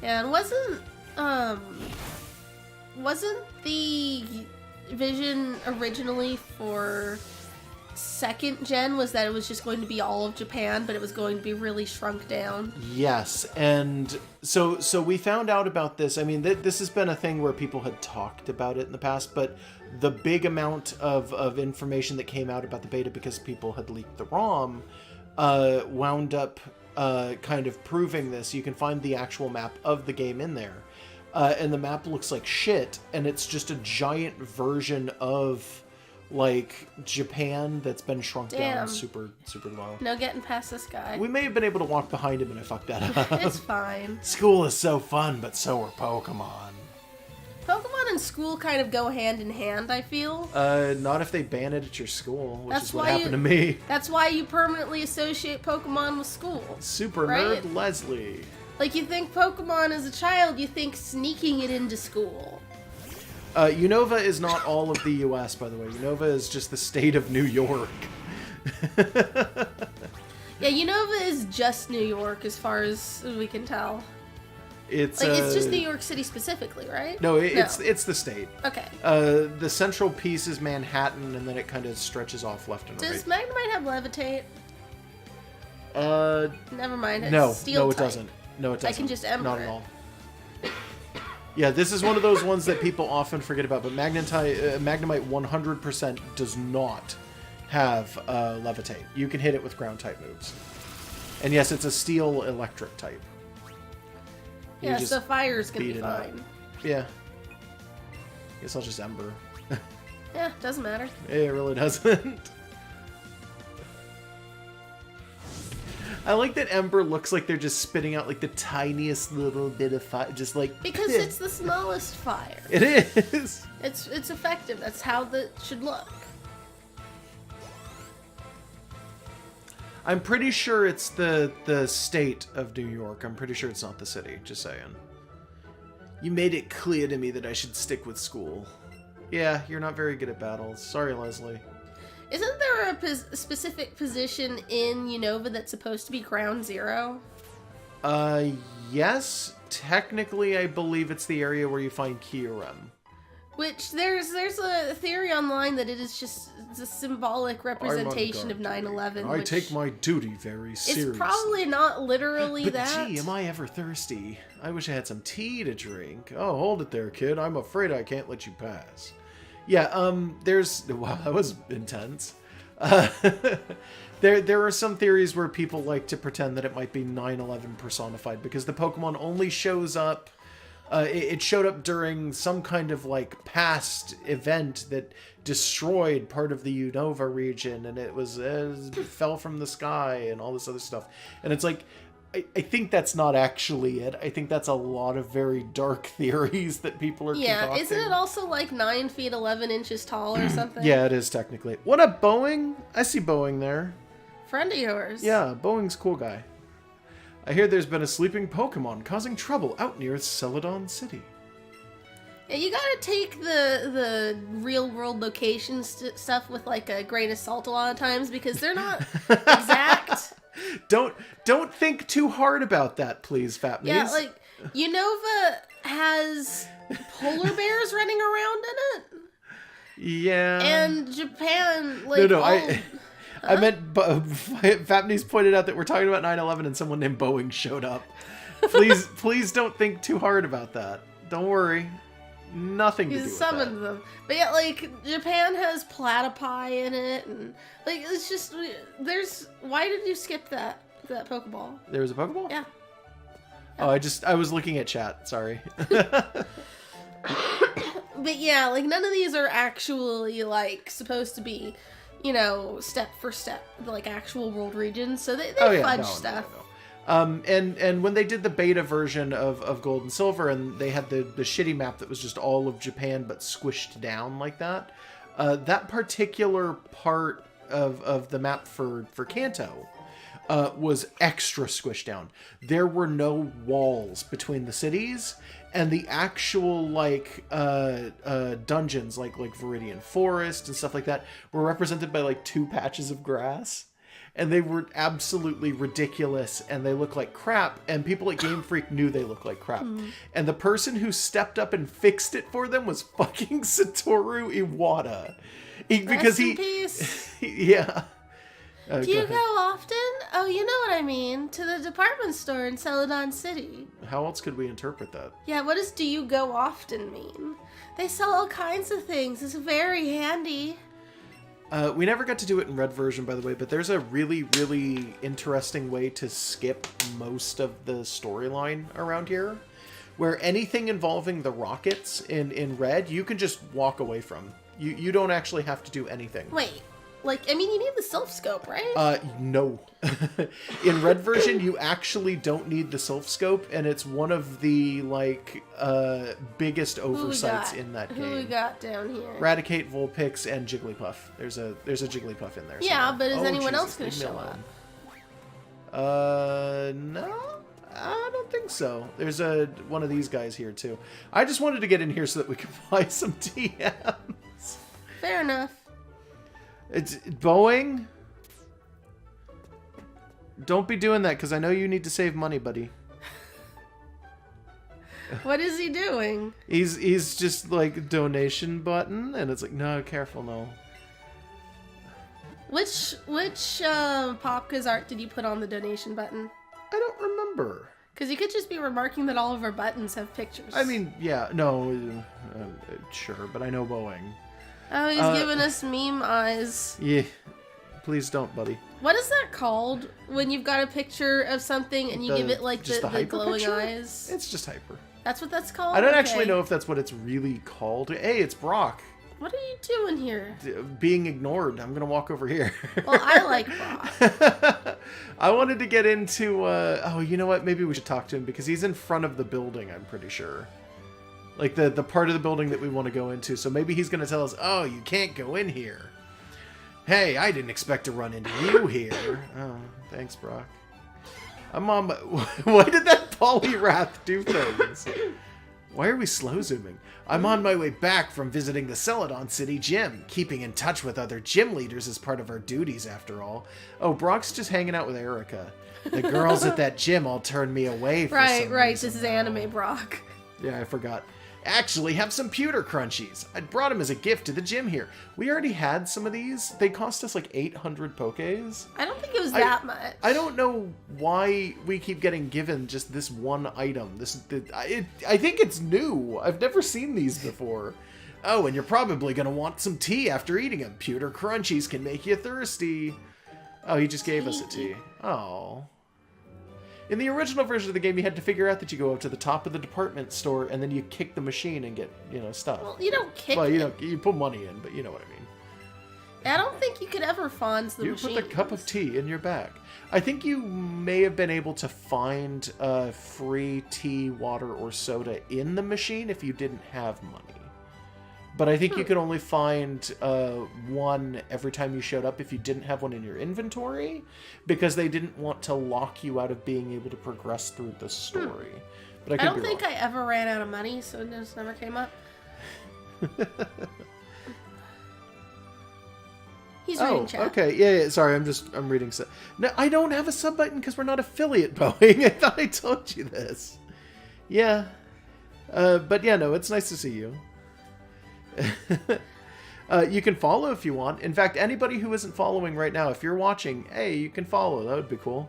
Yeah, and wasn't the vision originally for 2nd gen was that it was just going to be all of Japan, but it was going to be really shrunk down? Yes, and so we found out about this. I mean, this has been a thing where people had talked about it in the past, but the big amount of information that came out about the beta because people had leaked the ROM wound up kind of proving this. You can find the actual map of the game in there. And the map looks like shit, and it's just a giant version of like Japan that's been shrunk down super low. No getting past this guy. We may have been able to walk behind him and I fucked that up. It's fine. School is so fun, but so are Pokemon. Pokemon and school kind of go hand in hand, I feel. Not if they ban it at your school, which That's is what why happened to me. That's why you permanently associate Pokemon with school. Super right? nerd Leslie. Like, you think Pokemon as a child, you think sneaking it into school. Unova is not all of the U.S., by the way. Unova is just the state of New York. Yeah, Unova is just New York, as far as we can tell. It's It's just New York City specifically, right? No, it's the state. Okay. The central piece is Manhattan, and then it kind of stretches off left and Does right. Magnemite have Levitate? Never mind. It's No, Steel it type. doesn't. No, it doesn't. I can just Ember Not it. at all. Yeah, this is one of those ones that people often forget about, but Magnemite 100% does not have Levitate. You can hit it with ground type moves. And yes, it's a steel electric type. Yeah, just so fire's gonna beat be it up. fine. Yeah. Guess I'll just Ember. Yeah, doesn't matter. It really doesn't. I like that Ember looks like they're just spitting out like the tiniest little bit of fire, just like... Because it's the smallest fire. It is! It's effective. That's how that should look. I'm pretty sure it's the state of New York. I'm pretty sure it's not the city, just saying. You made it clear to me that I should stick with school. Yeah, you're not very good at battles. Sorry, Leslie. Isn't there a specific position in Unova that's supposed to be ground zero? Yes. Technically, I believe it's the area where you find Kyurem. Which there's a theory online that it is just a symbolic representation of 9/11. I take my duty very seriously. It's probably not literally but that. Gee, am I ever thirsty? I wish I had some tea to drink. Oh, hold it there, kid. I'm afraid I can't let you pass. Yeah, there's... Wow, that was intense. There are some theories where people like to pretend that it might be 9/11 personified, because the Pokemon only shows up... it showed up during some kind of, like, past event that destroyed part of the Unova region, and it fell from the sky and all this other stuff. And it's like... I think that's not actually it. I think that's a lot of very dark theories that people are concocting. Isn't it also like 9 feet 11 inches tall or something? Yeah, it is technically. What up, Boeing? I see Boeing there. Friend of yours. Yeah, Boeing's a cool guy. I hear there's been a sleeping Pokemon causing trouble out near Celadon City. Yeah, you gotta take the real world location stuff with like a grain of salt a lot of times, because they're not exact. Don't think too hard about that, please, Fatmies. Yeah, like, Unova has polar bears running around in it. Yeah. And Japan, like... No, I meant... Fatmies pointed out that we're talking about 9/11 and someone named Boeing showed up. Please don't think too hard about that. Don't worry. Nothing to do with that. He summoned them. But yeah, like, Japan has platypi in it, and, like, it's just, there's... Why did you skip that Pokeball? There was a Pokeball? Yeah. Oh, I was looking at chat, sorry. But yeah, like, none of these are actually, like, supposed to be, step for step, like, actual world regions, so they fudge stuff. No. And when they did the beta version of Gold and Silver, and they had the shitty map that was just all of Japan but squished down like that, that particular part of the map for Kanto was extra squished down. There were no walls between the cities, and the actual dungeons like Viridian Forest and stuff like that were represented by like 2 patches of grass. And they were absolutely ridiculous, and they look like crap, and people at Game Freak knew they looked like crap. And the person who stepped up and fixed it for them was fucking Satoru Iwata. Rest in peace. Yeah. Do you go often? Oh, you know what I mean. To the department store in Celadon City. How else could we interpret that? Yeah, what does "do you go often" mean? They sell all kinds of things. It's very handy. We never got to do it in red version, by the way, but there's a really, really interesting way to skip most of the storyline around here, where anything involving the rockets in red, you can just walk away from. You don't actually have to do anything. Wait, you need the Sylph Scope, right? No. In red version, you actually don't need the Sylph Scope, and it's one of the, biggest oversights in that game. Who we got down here? Raticate, Vulpix, and Jigglypuff. There's a Jigglypuff in there. Yeah, somewhere. but is anyone else going to show up? No. I don't think so. There's one of these guys here, too. I just wanted to get in here so that we could buy some TMs. Fair enough. It's Boeing. Don't be doing that, because I know you need to save money, buddy. What is he doing? He's just like donation button, and it's like, no, careful, no. Which Popka's art did you put on the donation button? I don't remember. Because you could just be remarking that all of our buttons have pictures. I mean, yeah, no, sure, but I know Boeing. Oh, he's giving us meme eyes. Yeah. Please don't, buddy. What is that called when you've got a picture of something and you give it like just the hyper glowing picture? eyes? It's just hyper. That's what that's called? I don't Okay. actually know if that's what it's really called. Hey, it's Brock. What are you doing here? Being ignored. I'm gonna walk over here. Well, I like Brock. I wanted to get into, oh, you know what? Maybe we should talk to him because he's in front of the building, I'm pretty sure. Like the part of the building that we want to go into. So maybe he's going to tell us, oh, you can't go in here. Hey, I didn't expect to run into you here. Oh, thanks, Brock. I'm on my... Why did that Poliwrath do things? Why are we slow zooming? I'm on my way back from visiting the Celadon City Gym. Keeping in touch with other gym leaders is part of our duties, after all. Oh, Brock's just hanging out with Erica. The girls at that gym all turned me away for some Right. reason. This is anime Brock. Yeah, I forgot. Actually, have some pewter crunchies. I brought them as a gift to the gym here. We already had some of these. They cost us like 800 Pokés. I don't think it was that much. I don't know why we keep getting given just this one item. I think it's new. I've never seen these before. Oh, and you're probably going to want some tea after eating them. Pewter crunchies can make you thirsty. Oh, he just gave us a tea. Oh. In the original version of the game, you had to figure out that you go up to the top of the department store and then you kick the machine and get, stuff. Well, you don't kick Well, it. you put money in, but you know what I mean. I don't think you could ever fonz the You machine. put the cup of tea in your bag. I think you may have been able to find free tea, water, or soda in the machine if you didn't have money. But I think you could only find one every time you showed up if you didn't have one in your inventory, because they didn't want to lock you out of being able to progress through the story. But I don't think I ever ran out of money, so it just never came up. He's reading chat. Okay. Yeah, sorry, I'm reading. No, I don't have a sub button because we're not affiliate Boeing. I thought I told you this. Yeah. But yeah, no, it's nice to see you. You can follow if you want. In fact, anybody who isn't following right now, if you're watching, hey, you can follow. That would be cool.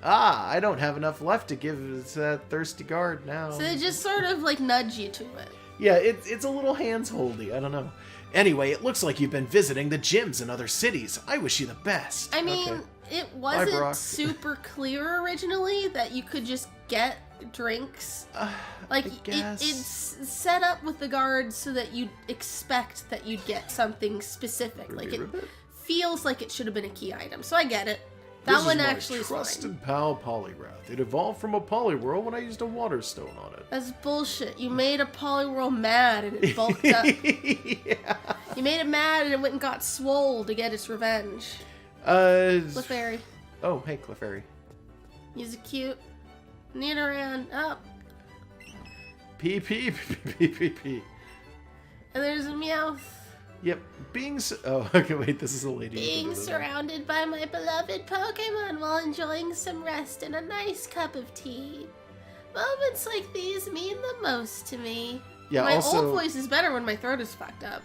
Ah, I don't have enough left to give to that thirsty guard now. So they just sort of like nudge you to it. Yeah, it's a little hands-holdy. I don't know. Anyway, it looks like you've been visiting the gyms in other cities. I wish you the best. I mean, Okay. it Brock. wasn't super clear originally that you could just get drinks. Like, it's set up with the guards so that you'd expect that you'd get something specific. Like, it feels like it should have been a key item. So I get it. That one actually is fine. Trusted pal Poliwrath. It evolved from a Poliwhirl when I used a water stone on it. That's bullshit. You made a Poliwhirl mad and it bulked up. Yeah. You made it mad and it went and got swole to get its revenge. Clefairy. Oh, hey, Clefairy. He's a cute. Nidoran. Up. Pee. And there's a Meowth. Yep. Oh, okay, wait, this is a lady. Being surrounded by my beloved Pokemon while enjoying some rest and a nice cup of tea. Moments like these mean the most to me. Yeah, my also, old voice is better when my throat is fucked up.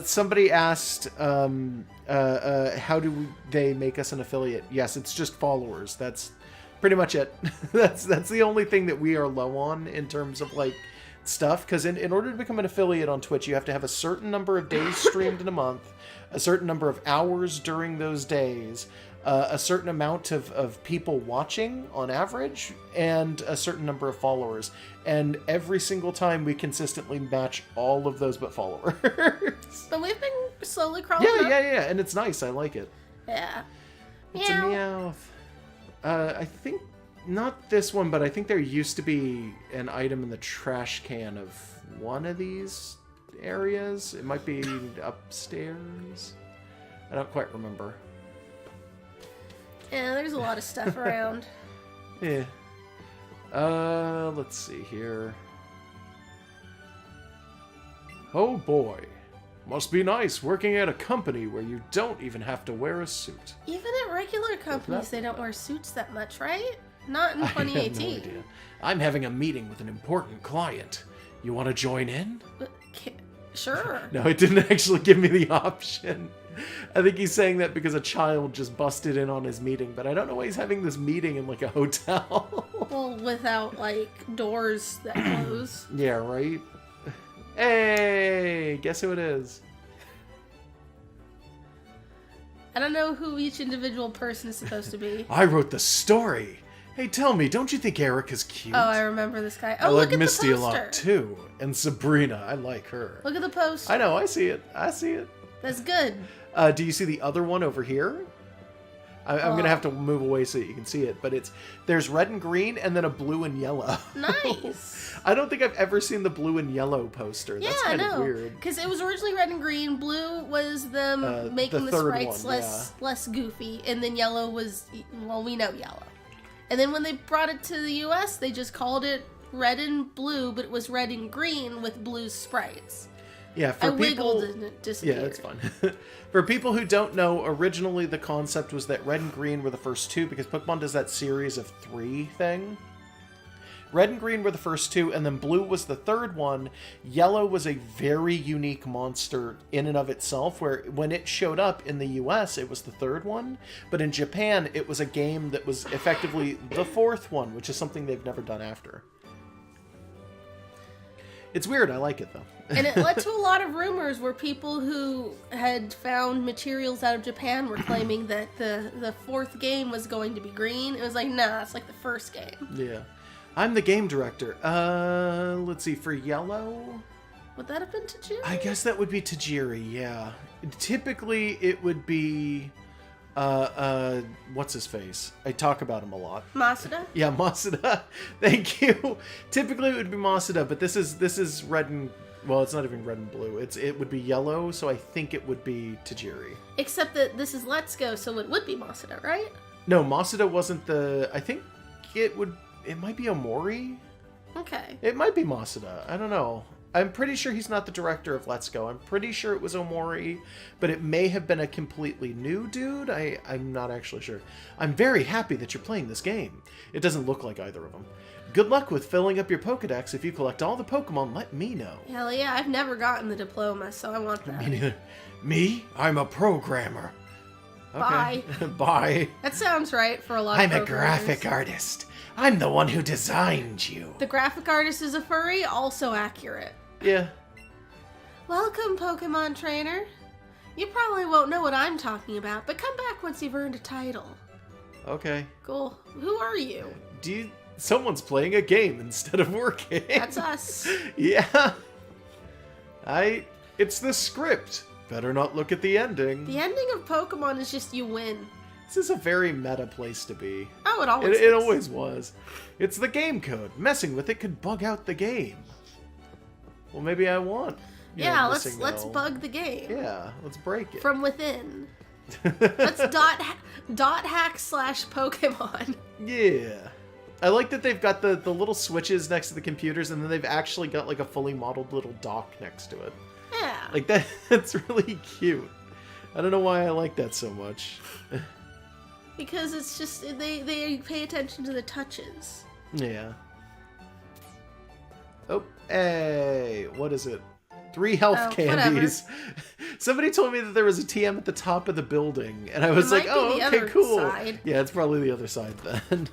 Somebody asked, how do they make us an affiliate? Yes, it's just followers. That's pretty much it. That's the only thing that we are low on in terms of like stuff, because in order to become an affiliate on Twitch, you have to have a certain number of days streamed in a month, a certain number of hours during those days, a certain amount of people watching on average, and a certain number of followers. And every single time we consistently match all of those but followers. But we've been slowly crawling up. Yeah, and it's nice. I like it. Yeah. It's a Meowth. I think not this one, but I think there used to be an item in the trash can of one of these areas. It might be upstairs. I don't quite remember. Yeah, there's a lot of stuff around. Yeah. Let's see here. Oh boy. Must be nice working at a company where you don't even have to wear a suit. Even at regular companies, they don't wear suits that much, right? Not in I have 2018. no idea. I'm having a meeting with an important client. You want to join in? Sure. No, it didn't actually give me the option. I think he's saying that because a child just busted in on his meeting, but I don't know why he's having this meeting in like a hotel. Well, without like doors that close. Yeah, right? Hey, guess who it is? I don't know who each individual person is supposed to be. I wrote the story. Hey, tell me, don't you think Erica's cute? Oh, I remember this guy. I Oh, like look at Misty the a poster. lot too, and Sabrina. I like her. Look at the poster. I know. I see it. I see it. That's good. Do you see the other one over here? I'm gonna have to move away so that you can see it, but there's red and green, and then a blue and yellow. Nice. I don't think I've ever seen the blue and yellow poster. Yeah, That's I kind of know. weird. Because it was originally red and green. Blue was them making the third sprites one, less goofy, and then yellow was, well, we know yellow. And then when they brought it to the US, they just called it red and blue, but it was red and green with blue sprites. Yeah, for I people, wiggled and it disappeared. yeah, it's fun. For people who don't know, originally the concept was that red and green were the first two because Pokemon does that series of 3 thing. Red and green were the first 2, and then blue was the third one. Yellow was a very unique monster in and of itself, where when it showed up in the US, it was the third one. But in Japan, it was a game that was effectively the 4th one, which is something they've never done after. It's weird. I like it, though. And it led to a lot of rumors where people who had found materials out of Japan were claiming that the 4th game was going to be green. It was like, nah, it's like the first game. Yeah. I'm the game director. Let's see. For yellow... Would that have been Tajiri? I guess that would be Tajiri, yeah. Typically, it would be... what's his face? I talk about him a lot. Masuda? Yeah, Masuda. Thank you. Typically, it would be Masuda, but this is red and... Well, it's not even red and blue. It would be yellow, so I think it would be Tajiri. Except that this is Let's Go, so it would be Masuda, right? No, Masuda wasn't the... I think it might be Omori? Okay. It might be Masuda. I don't know. I'm pretty sure he's not the director of Let's Go. I'm pretty sure it was Omori, but it may have been a completely new dude. I'm not actually sure. I'm very happy that you're playing this game. It doesn't look like either of them. Good luck with filling up your Pokedex. If you collect all the Pokemon, let me know. Hell yeah, I've never gotten the diploma, so I want Me that. neither. Me? I'm a programmer. Okay. Bye. Bye. That sounds right for a lot I'm of a programmers. graphic artist. I'm the one who designed you. The graphic artist is a furry, also accurate. Yeah. Welcome, Pokemon Trainer. You probably won't know what I'm talking about, but come back once you've earned a title. Okay. Cool. Who are you? Someone's playing a game instead of working. That's us. Yeah. It's the script. Better not look at the ending. The ending of Pokemon is just you win. This is a very meta place to be. Oh, it always It is. always was. It's the game code. Messing with it could bug out the game. Well, maybe I want. Yeah, missing let's no. bug the game. Yeah, let's break it. From within. Let's dot hack / Pokemon. Yeah. I like that they've got the little switches next to the computers, and then they've actually got like a fully modeled little dock next to it. Yeah. Like that's really cute. I don't know why I like that so much. Because it's just, they pay attention to the touches. Yeah. Oh, hey, what is it? 3 health Oh, candies. Somebody told me that there was a TM at the top of the building, and I was It like, might be oh, the okay, other cool. side. Yeah, it's probably the other side then.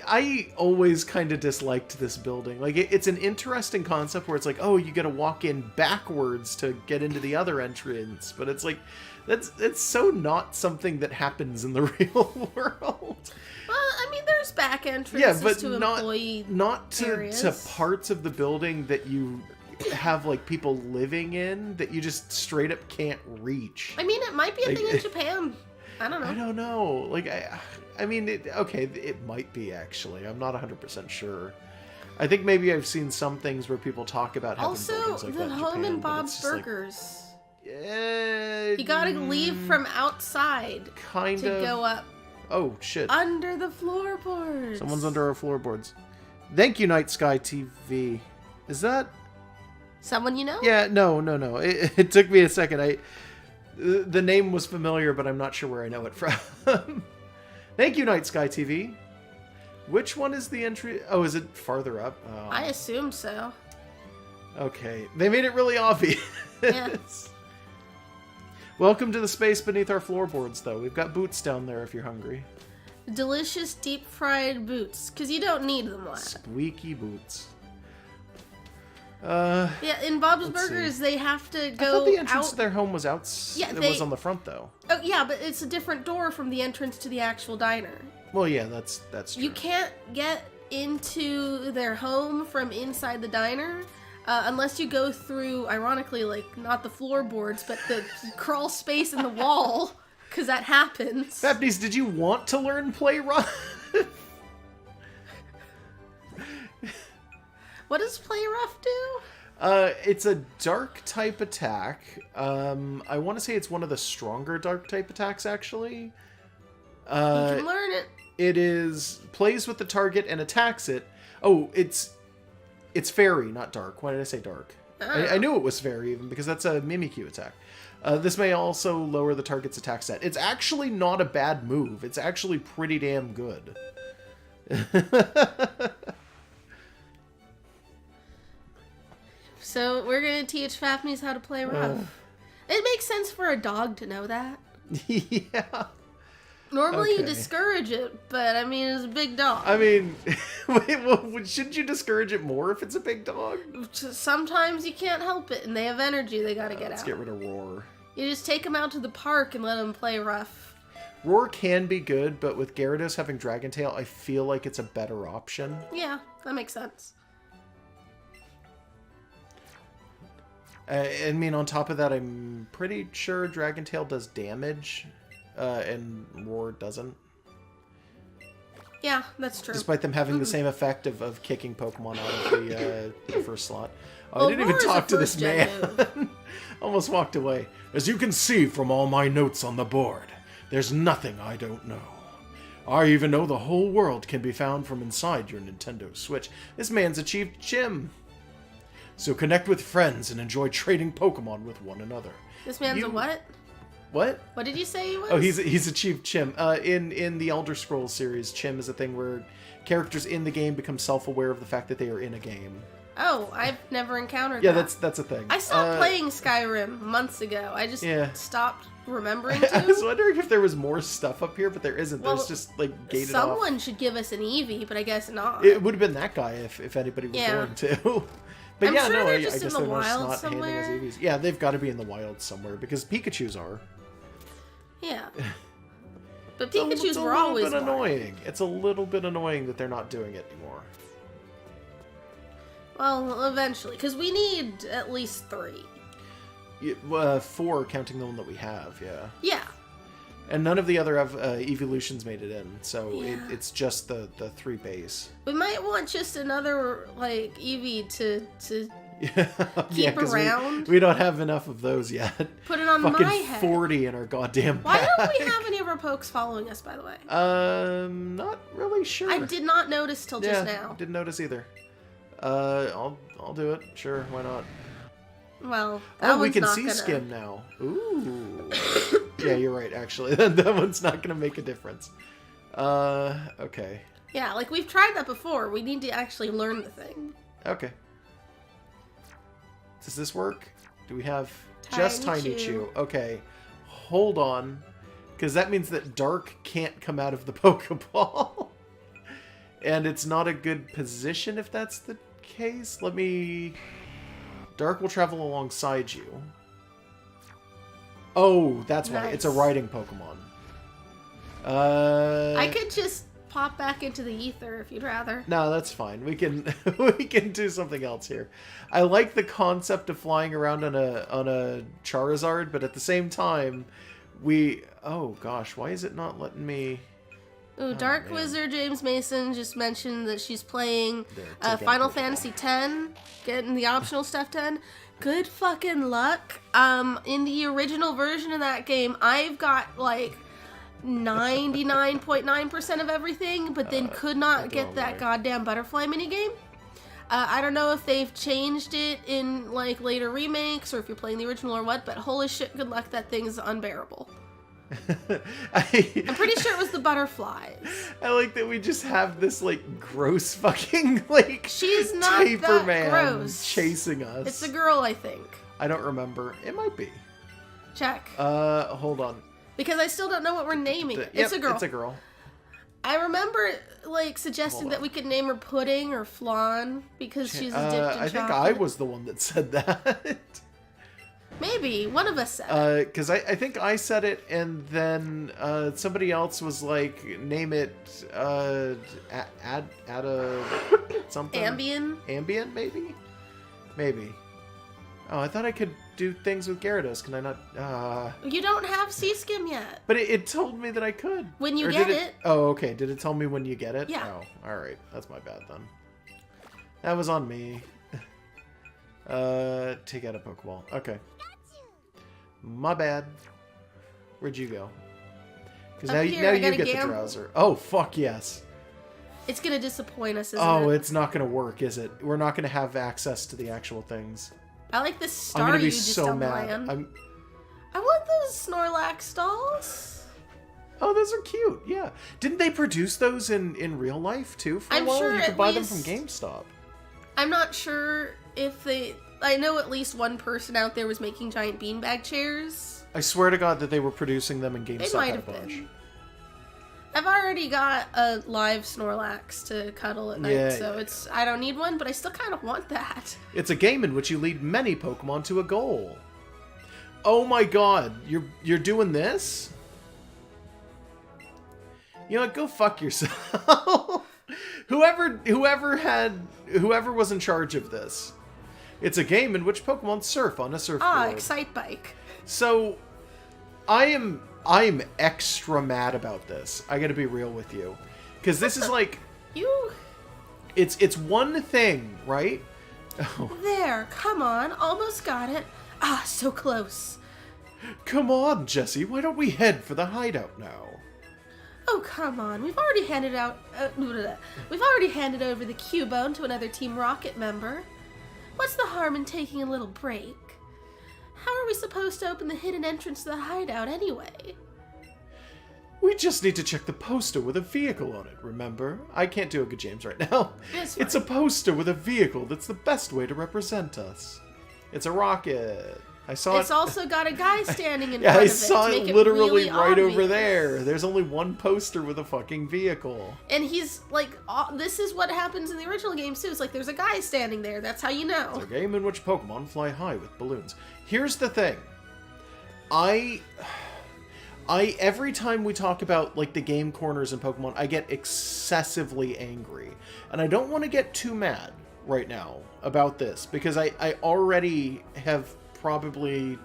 I always kind of disliked this building. Like, it's an interesting concept where it's like, oh, you gotta walk in backwards to get into the other entrance, but it's like, it's so not something that happens in the real world. Well, I mean, there's back Yeah, entrances but to not employee to areas. parts of the building that you have like people living in that you just straight up can't reach. I mean, it might be a Like- thing in Japan. I don't know. I don't know. Like, I mean, it might be actually. I'm not 100% sure. I think maybe I've seen some things where people talk about having Also, buildings like the that in Home Japan, and but Bob's it's just like, Burgers. You You gotta leave from outside kind to of. go up Oh shit! under the floorboards. Someone's under our floorboards. Thank you, Night Sky TV. Is that? Someone you know? Yeah, no. It took me a second. The name was familiar, but I'm not sure where I know it from. Thank you, Night Sky TV. Which one is the entry? Oh, is it farther up? Oh. I assume so. Okay, they made it really obvious. Yeah. Welcome to the space beneath our floorboards, though. We've got boots down there if you're hungry. Delicious deep fried boots, because you don't need them last. Squeaky boots. Yeah, in Bob's let's Burgers, see. they have to I go thought the entrance out. to their home was out. Yeah, it they- was on the front though. Oh, yeah, but it's a different door from the entrance to the actual diner. Well, yeah, that's true. You can't get into their home from inside the diner unless you go through, ironically, like, not the floorboards, but the crawl space in the wall, because that happens. Baptiste, did you want to learn play rough? What does Play Rough do? It's a dark type attack. I want to say it's one of the stronger dark type attacks, actually. You can learn it. It is plays with the target and attacks it. Oh, it's fairy, not dark. Why did I say dark? I knew it was fairy even because that's a Mimikyu attack. This may also lower the target's attack stat. It's actually not a bad move. It's actually pretty damn good. So we're going to teach Fafnys how to play rough. It makes sense for a dog to know that. Yeah. Normally you Okay. discourage it, but I mean, it's a big dog. I mean, wait, well, shouldn't you discourage it more if it's a big dog? Sometimes you can't help it, and they have energy they gotta get Let's out. get rid of Roar. You just take them out to the park and let them play rough. Roar can be good, but with Gyarados having Dragon Tail, I feel like it's a better option. Yeah, that makes sense. I mean, on top of that, I'm pretty sure Dragon Tail does damage, and Roar doesn't. Yeah, that's true. Despite them having the same effect of kicking Pokemon out of the first slot. Oh, Well, I didn't even Roar is talk a to this first-gen man. Almost walked away. As you can see from all my notes on the board, there's nothing I don't know. I even know the whole world can be found from inside your Nintendo Switch. This man's achieved Gym. So connect with friends and enjoy trading Pokemon with one another. This man's a what? What? What did you say he was? Oh, he's achieved Chim. In the Elder Scrolls series, Chim is a thing where characters in the game become self-aware of the fact that they are in a game. Oh, I've never encountered Yeah, that. that's a thing. I stopped playing Skyrim months ago. I just Yeah. stopped remembering to. I was wondering if there was more stuff up here, but there isn't. Well, There's just like gated Someone off. should give us an Eevee, but I guess not. It would have been that guy if anybody was Yeah. going to. But I'm yeah, sure no, they're I just guess in the they're just wild not handing us somewhere. EVs. Yeah, they've got to be in the wild somewhere because Pikachu's are. Yeah. But It's a Pikachu's were little always bit wild. annoying. It's a little bit annoying that they're not doing it anymore. Well, eventually, because we need at least 3. 4 counting the one that we have, yeah. Yeah. And none of the other evolutions made it in, so Yeah. it's just the 3 base. We might want just another, like, Eevee to Keep around. We don't have enough of those yet. put it on Fucking my head. 40 in our goddamn Why bag. don't we have any of our pokes following us, by the way? Not really sure. I did not notice till just Yeah, now. didn't notice either. I'll do it. Sure, why not? Well, that Oh, we one's can not see gonna... skim now. Ooh. Yeah, you're right, actually. that one's not going to make a difference. Okay. Yeah, like, we've tried that before. We need to actually learn the thing. Okay. Does this work? Do we have just Tiny Tiny Chew. Chew? Okay. Hold on. Because that means that Dark can't come out of the Pokeball. And it's not a good position if that's the case. Let me... Dark will travel alongside you. Oh, that's why. It's a Nice. riding Pokemon. I could just pop back into the ether if you'd rather. No, that's fine. We can we can do something else here. I like the concept of flying around on a Charizard, but at the same time, oh gosh, why is it not letting me? Ooh, Dark man. Wizard James Mason just mentioned that she's playing There, take out Final Pokemon. Fantasy X, getting the optional stuff done. Good fucking luck. In the original version of that game, I've got like 99.9% of everything, but then could not don't get that lie. goddamn butterfly minigame. I don't know if they've changed it in like later remakes or if you're playing the original or what, but holy shit, good luck, that thing is unbearable. I'm pretty sure it was the butterflies. I like that we just have this like gross fucking like She's not taper that man gross. chasing us. It's a girl, I think. I don't remember. It might be. Check. Hold on. Because I still don't know what we're naming it. Yep, It's a girl. It's a girl. I remember, like, suggesting that we could name her Pudding or Flan because she's dipped in chocolate. I think I was the one that said that. Maybe. One of us said it. Because I think I said it, and then somebody else was like, name it add a something. Ambien, maybe? Maybe. Oh, I thought I could do things with Gyarados. Can I not? You don't have Sea-Skim yet. But it told me that I could. When you get it. Oh, okay. Did it tell me when you get it? Yeah. Oh, alright. That's my bad then. That was on me. Take out a Pokeball. Okay. My bad. Where'd you go? Because now you get the Drowser. Oh, fuck yes. It's going to disappoint us, isn't it? Oh, it's not going to work, is it? We're not going to have access to the actual things. I like this star I'm going to be you just so on mad. land. I want those Snorlax dolls. Oh, those are cute. Yeah. Didn't they produce those in real life, too, for a while? Sure You could buy them from GameStop. I'm not sure if they... I know at least one person out there was making giant beanbag chairs. I swear to God that they were producing them in GameStop. They might have been. I've already got a live Snorlax to cuddle at night, so I don't need one, but I still kind of want that. It's a game in which you lead many Pokemon to a goal. Oh my God, you're doing this? You know what? Go fuck yourself. Whoever was in charge of this. It's a game in which Pokemon surf on a surfboard. Ah, Excite Bike. So, I'm extra mad about this. I gotta be real with you. Because this is like... It's one thing, right? Oh. There, come on. Almost got it. Ah, so close. Come on, Jesse. Why don't we head for the hideout now? Oh, come on. We've already handed over the Cubone to another Team Rocket member. What's the harm in taking a little break? How are we supposed to open the hidden entrance to the hideout anyway? We just need to check the poster with a vehicle on it, remember? I can't do a good James right now. It's a poster with a vehicle that's the best way to represent us. It's a rocket. I saw it. It's also got a guy standing in front of it. I saw it literally really right obvious. over there. There's only one poster with a fucking vehicle. And he's like, this is what happens in the original games too. It's like there's a guy standing there. That's how you know. It's a game in which Pokemon fly high with balloons. Here's the thing. I every time we talk about like the game corners in Pokemon, I get excessively angry. And I don't want to get too mad right now about this because I already have probably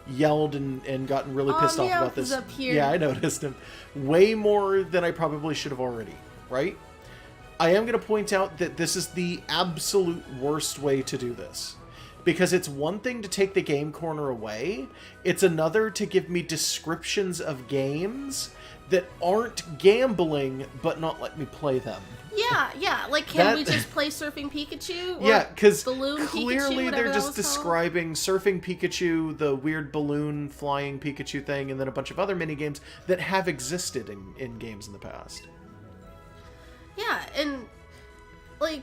yelled and gotten really pissed off about this. Up here. Yeah, I noticed him. Way more than I probably should have already, right? I am going to point out that this is the absolute worst way to do this. Because it's one thing to take the game corner away, it's another to give me descriptions of games that aren't gambling, but not let me play them. Yeah. Like, can we just play Surfing Pikachu? Or yeah, because clearly they're just describing Surfing Pikachu, the weird balloon flying Pikachu thing, and then a bunch of other mini games that have existed in games in the past. Yeah, and like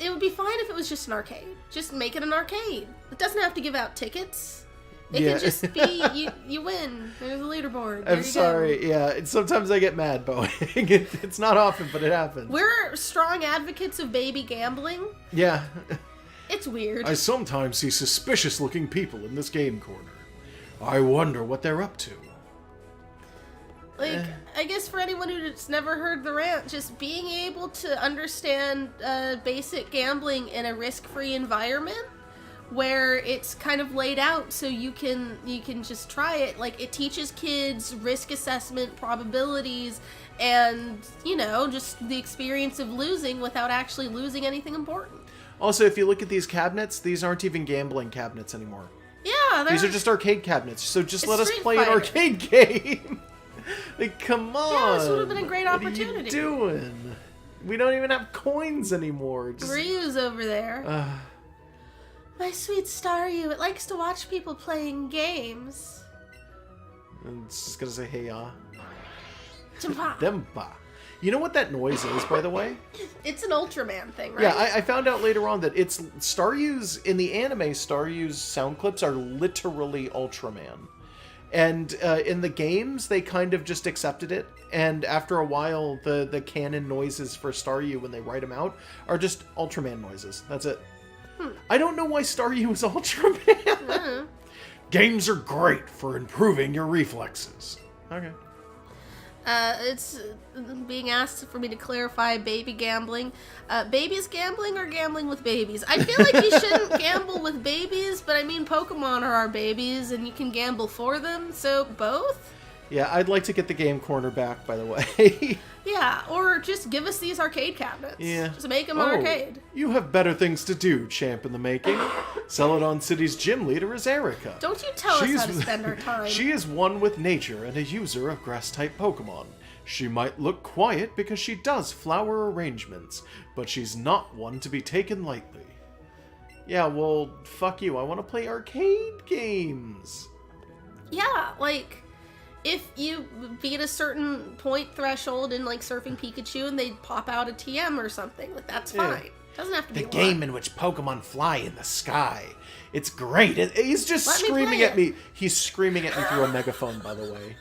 it would be fine if it was just an arcade. Just make it an arcade. It doesn't have to give out tickets. It can just be, you win. There's a leaderboard. I'm sorry. Yeah, sometimes I get mad, Boeing. It's not often, but it happens. We're strong advocates of baby gambling. Yeah. It's weird. I sometimes see suspicious-looking people in this game corner. I wonder what they're up to. Like, I guess for anyone who's never heard the rant, just being able to understand basic gambling in a risk-free environment where it's kind of laid out so you can just try it. Like, it teaches kids risk assessment, probabilities, and, you know, just the experience of losing without actually losing anything important. Also, if you look at these cabinets, these aren't even gambling cabinets anymore. Yeah, these are just arcade cabinets, so just let us play an arcade game. Like, come on. Yeah, this would have been a great opportunity. What are you doing? We don't even have coins anymore. Ryu's over there. My sweet Staryu, it likes to watch people playing games. It's just gonna say, hey, Dempa. Dempa. You know what that noise is, by the way? It's an Ultraman thing, right? Yeah, I found out later on that it's Staryu's, in the anime, Staryu's sound clips are literally Ultraman. And in the games, they kind of just accepted it. And after a while, the canon noises for Staryu when they write them out are just Ultraman noises. That's it. I don't know why Staryu is Ultraman. Games are great for improving your reflexes. Okay. It's being asked for me to clarify baby gambling. Babies gambling or gambling with babies? I feel like you shouldn't gamble with babies, but I mean, Pokemon are our babies, and you can gamble for them, so both? Yeah, I'd like to get the game corner back, by the way. Yeah, or just give us these arcade cabinets. Yeah. Just make them arcade. You have better things to do, champ in the making. Celadon City's gym leader is Erica. Don't you tell us how to spend our time. She is one with nature and a user of grass-type Pokemon. She might look quiet because she does flower arrangements, but she's not one to be taken lightly. Yeah, well, fuck you. I want to play arcade games. Yeah, like, if you beat a certain point threshold in, like, Surfing Pikachu and they pop out a TM or something, like, that's fine. Doesn't have to be the game in which Pokemon fly in the sky. It's great. He's just screaming at me. He's screaming at me through a megaphone, by the way.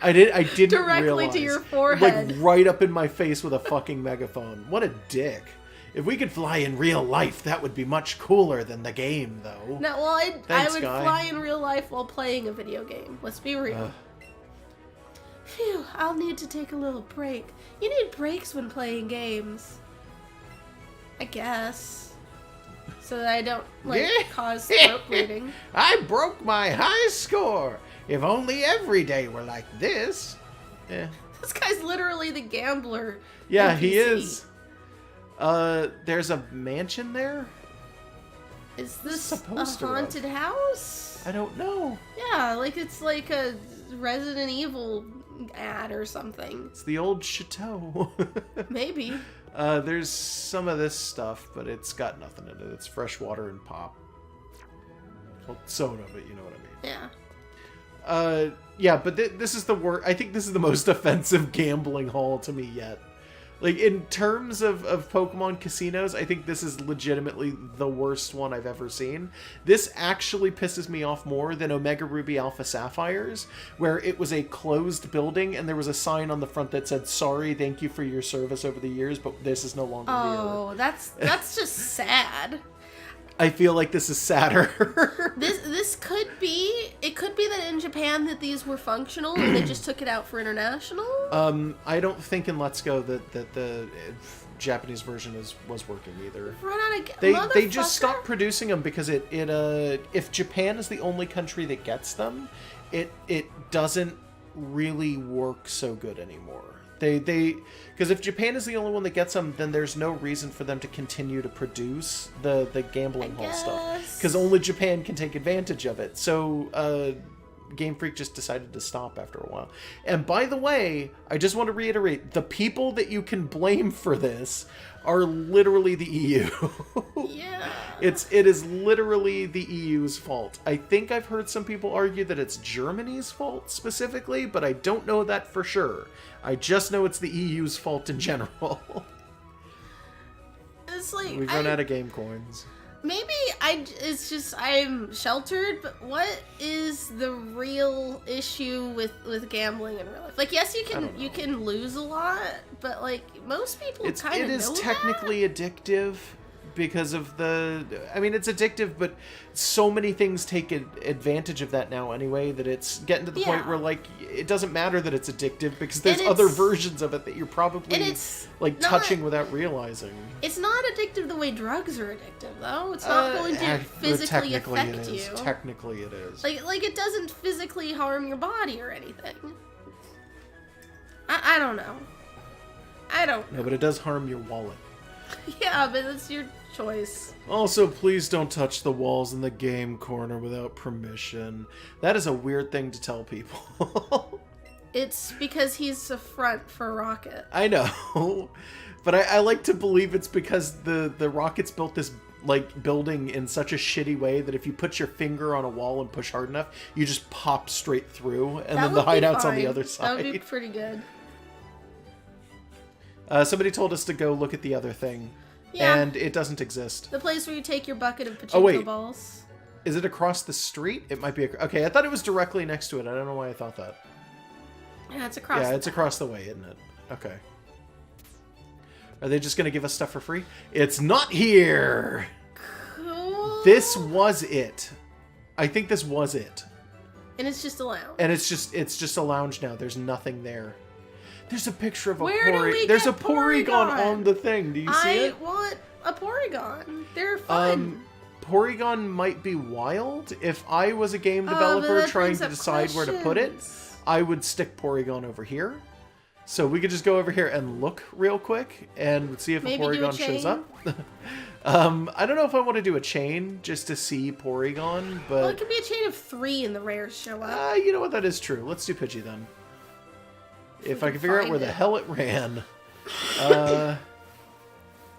I didn't directly realize. To your forehead. Like, right up in my face with a fucking megaphone. What a dick. If we could fly in real life, that would be much cooler than the game, though. No, well, I would Guy. fly in real life while playing a video game. Let's be real. Phew, I'll need to take a little break. You need breaks when playing games. I guess. So that I don't, like, cause throat bleeding. I broke my high score. If only every day were like this. Yeah. This guy's literally the gambler. Yeah, NPC. he is. There's a mansion there? Is this supposed to a haunted house? I don't know. Yeah, like it's like a Resident Evil ad or something. It's the old chateau. Maybe. There's some of this stuff, but it's got nothing in it. It's fresh water and pop. Well, soda, but you know what I mean. Yeah. Yeah, but this is the worst. I think this is the most offensive gambling hall to me yet. Like, in terms of Pokemon casinos, I think this is legitimately the worst one I've ever seen. This actually pisses me off more than Omega Ruby Alpha Sapphires, where it was a closed building and there was a sign on the front that said, "Sorry, thank you for your service over the years, but this is no longer here." Oh, that's just sad. I feel like this is sadder. This could be. It could be that in Japan that these were functional and they just took it out for international. I don't think in Let's Go that the Japanese version was working either. Run out of They just stopped producing them because if Japan is the only country that gets them, it doesn't really work so good anymore. Because if Japan is the only one that gets them, then there's no reason for them to continue to produce the gambling hall stuff. Because only Japan can take advantage of it. So Game Freak just decided to stop after a while. And by the way, I just want to reiterate, the people that you can blame for this are literally the EU. Yeah. It is literally the EU's fault. I think I've heard some people argue that it's Germany's fault specifically, but I don't know that for sure. I just know it's the EU's fault in general. It's like We've run out of game coins. Maybe it's just I'm sheltered, but what is the real issue with gambling in real life? Like, yes, you can lose a lot, but like most people kind of know it is technically addictive because of it's addictive, but so many things take advantage of that now anyway that it's getting to the point where like it doesn't matter that it's addictive because there's other versions of it that you're probably like touching without realizing. It's not addictive the way drugs are addictive, though. It's not going to physically affect you. Technically it is. Like it doesn't physically harm your body or anything. I don't know. I don't know. No, but it does harm your wallet. Yeah, but it's your choice. Also, please don't touch the walls in the game corner without permission. That is a weird thing to tell people. It's because he's a front for Rocket. I know. But I like to believe it's because the Rockets built this like building in such a shitty way that if you put your finger on a wall and push hard enough, you just pop straight through, and then the hideout's on the other side. That would be pretty good. Somebody told us to go look at the other thing, and it doesn't exist. The place where you take your bucket of pachinko balls. Is it across the street? It might be. Okay, I thought it was directly next to it. I don't know why I thought that. Yeah, it's across. Yeah, it's across the way, isn't it? Okay. Are they just going to give us stuff for free? It's not here! Cool. This was it. I think this was it. And it's just a lounge. And it's just a lounge now. There's nothing there. There's a picture of a There's a Porygon on the thing. Do you see it? I want a Porygon. They're fun. Porygon might be wild. If I was a game developer trying to decide where to put it, I would stick Porygon over here. So we could just go over here and look real quick and see if a Porygon shows up. I don't know if I want to do a chain just to see Porygon, but... Well, it could be a chain of 3 and the rares show up. You know what? That is true. Let's do Pidgey then. If I can figure out where the hell it ran. I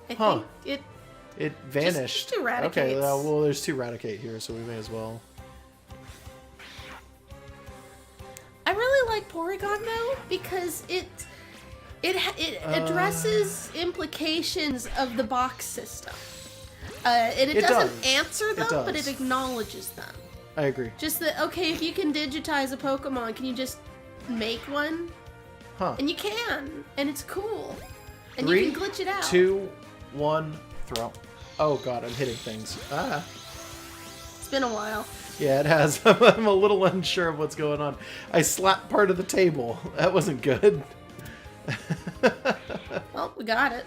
think it vanished. Just Eradicates. Okay, well, there's 2 Raticate here, so we may as well. I really like Porygon though because it addresses implications of the box system. And it doesn't answer them, but it acknowledges them. I agree. Just that, okay, if you can digitize a Pokemon, can you just make one? Huh. And you can, and it's cool. And 3, you can glitch it out. 2, 1, throw. Oh god, I'm hitting things. Ah. It's been a while. Yeah, it has. I'm a little unsure of what's going on. I slapped part of the table. That wasn't good. Well, we got it.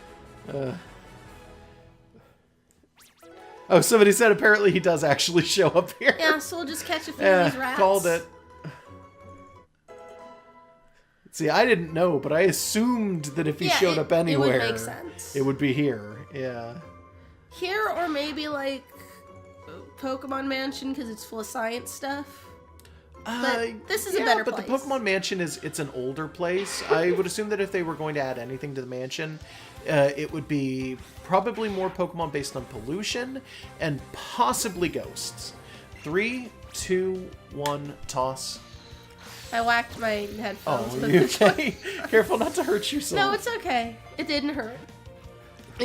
Oh, somebody said apparently he does actually show up here. Yeah, so we'll just catch a few of these rats. Called it. See, I didn't know, but I assumed that if he showed up anywhere, it would make sense. It would be here. Yeah. Here, or maybe like Pokemon Mansion because it's full of science stuff. But this is a better place. But the Pokemon Mansion it's an older place. I would assume that if they were going to add anything to the mansion, it would be probably more Pokemon based on pollution and possibly ghosts. 3, 2, 1, toss. I whacked my headphones. Oh, you okay? Careful not to hurt yourself. No, it's okay. It didn't hurt.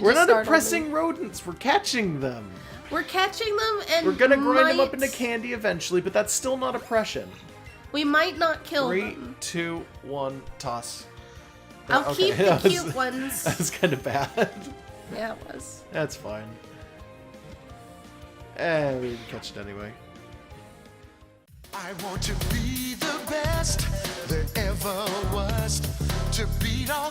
We're not oppressing rodents. We're catching them. We're catching them, and we're gonna grind them up into candy eventually, but that's still not oppression. We might not kill them. 3, 2, 1, toss. I'll keep the cute ones. That was kind of bad. Yeah, it was. That's fine. We can catch it anyway. I want to be the best there ever was, to beat all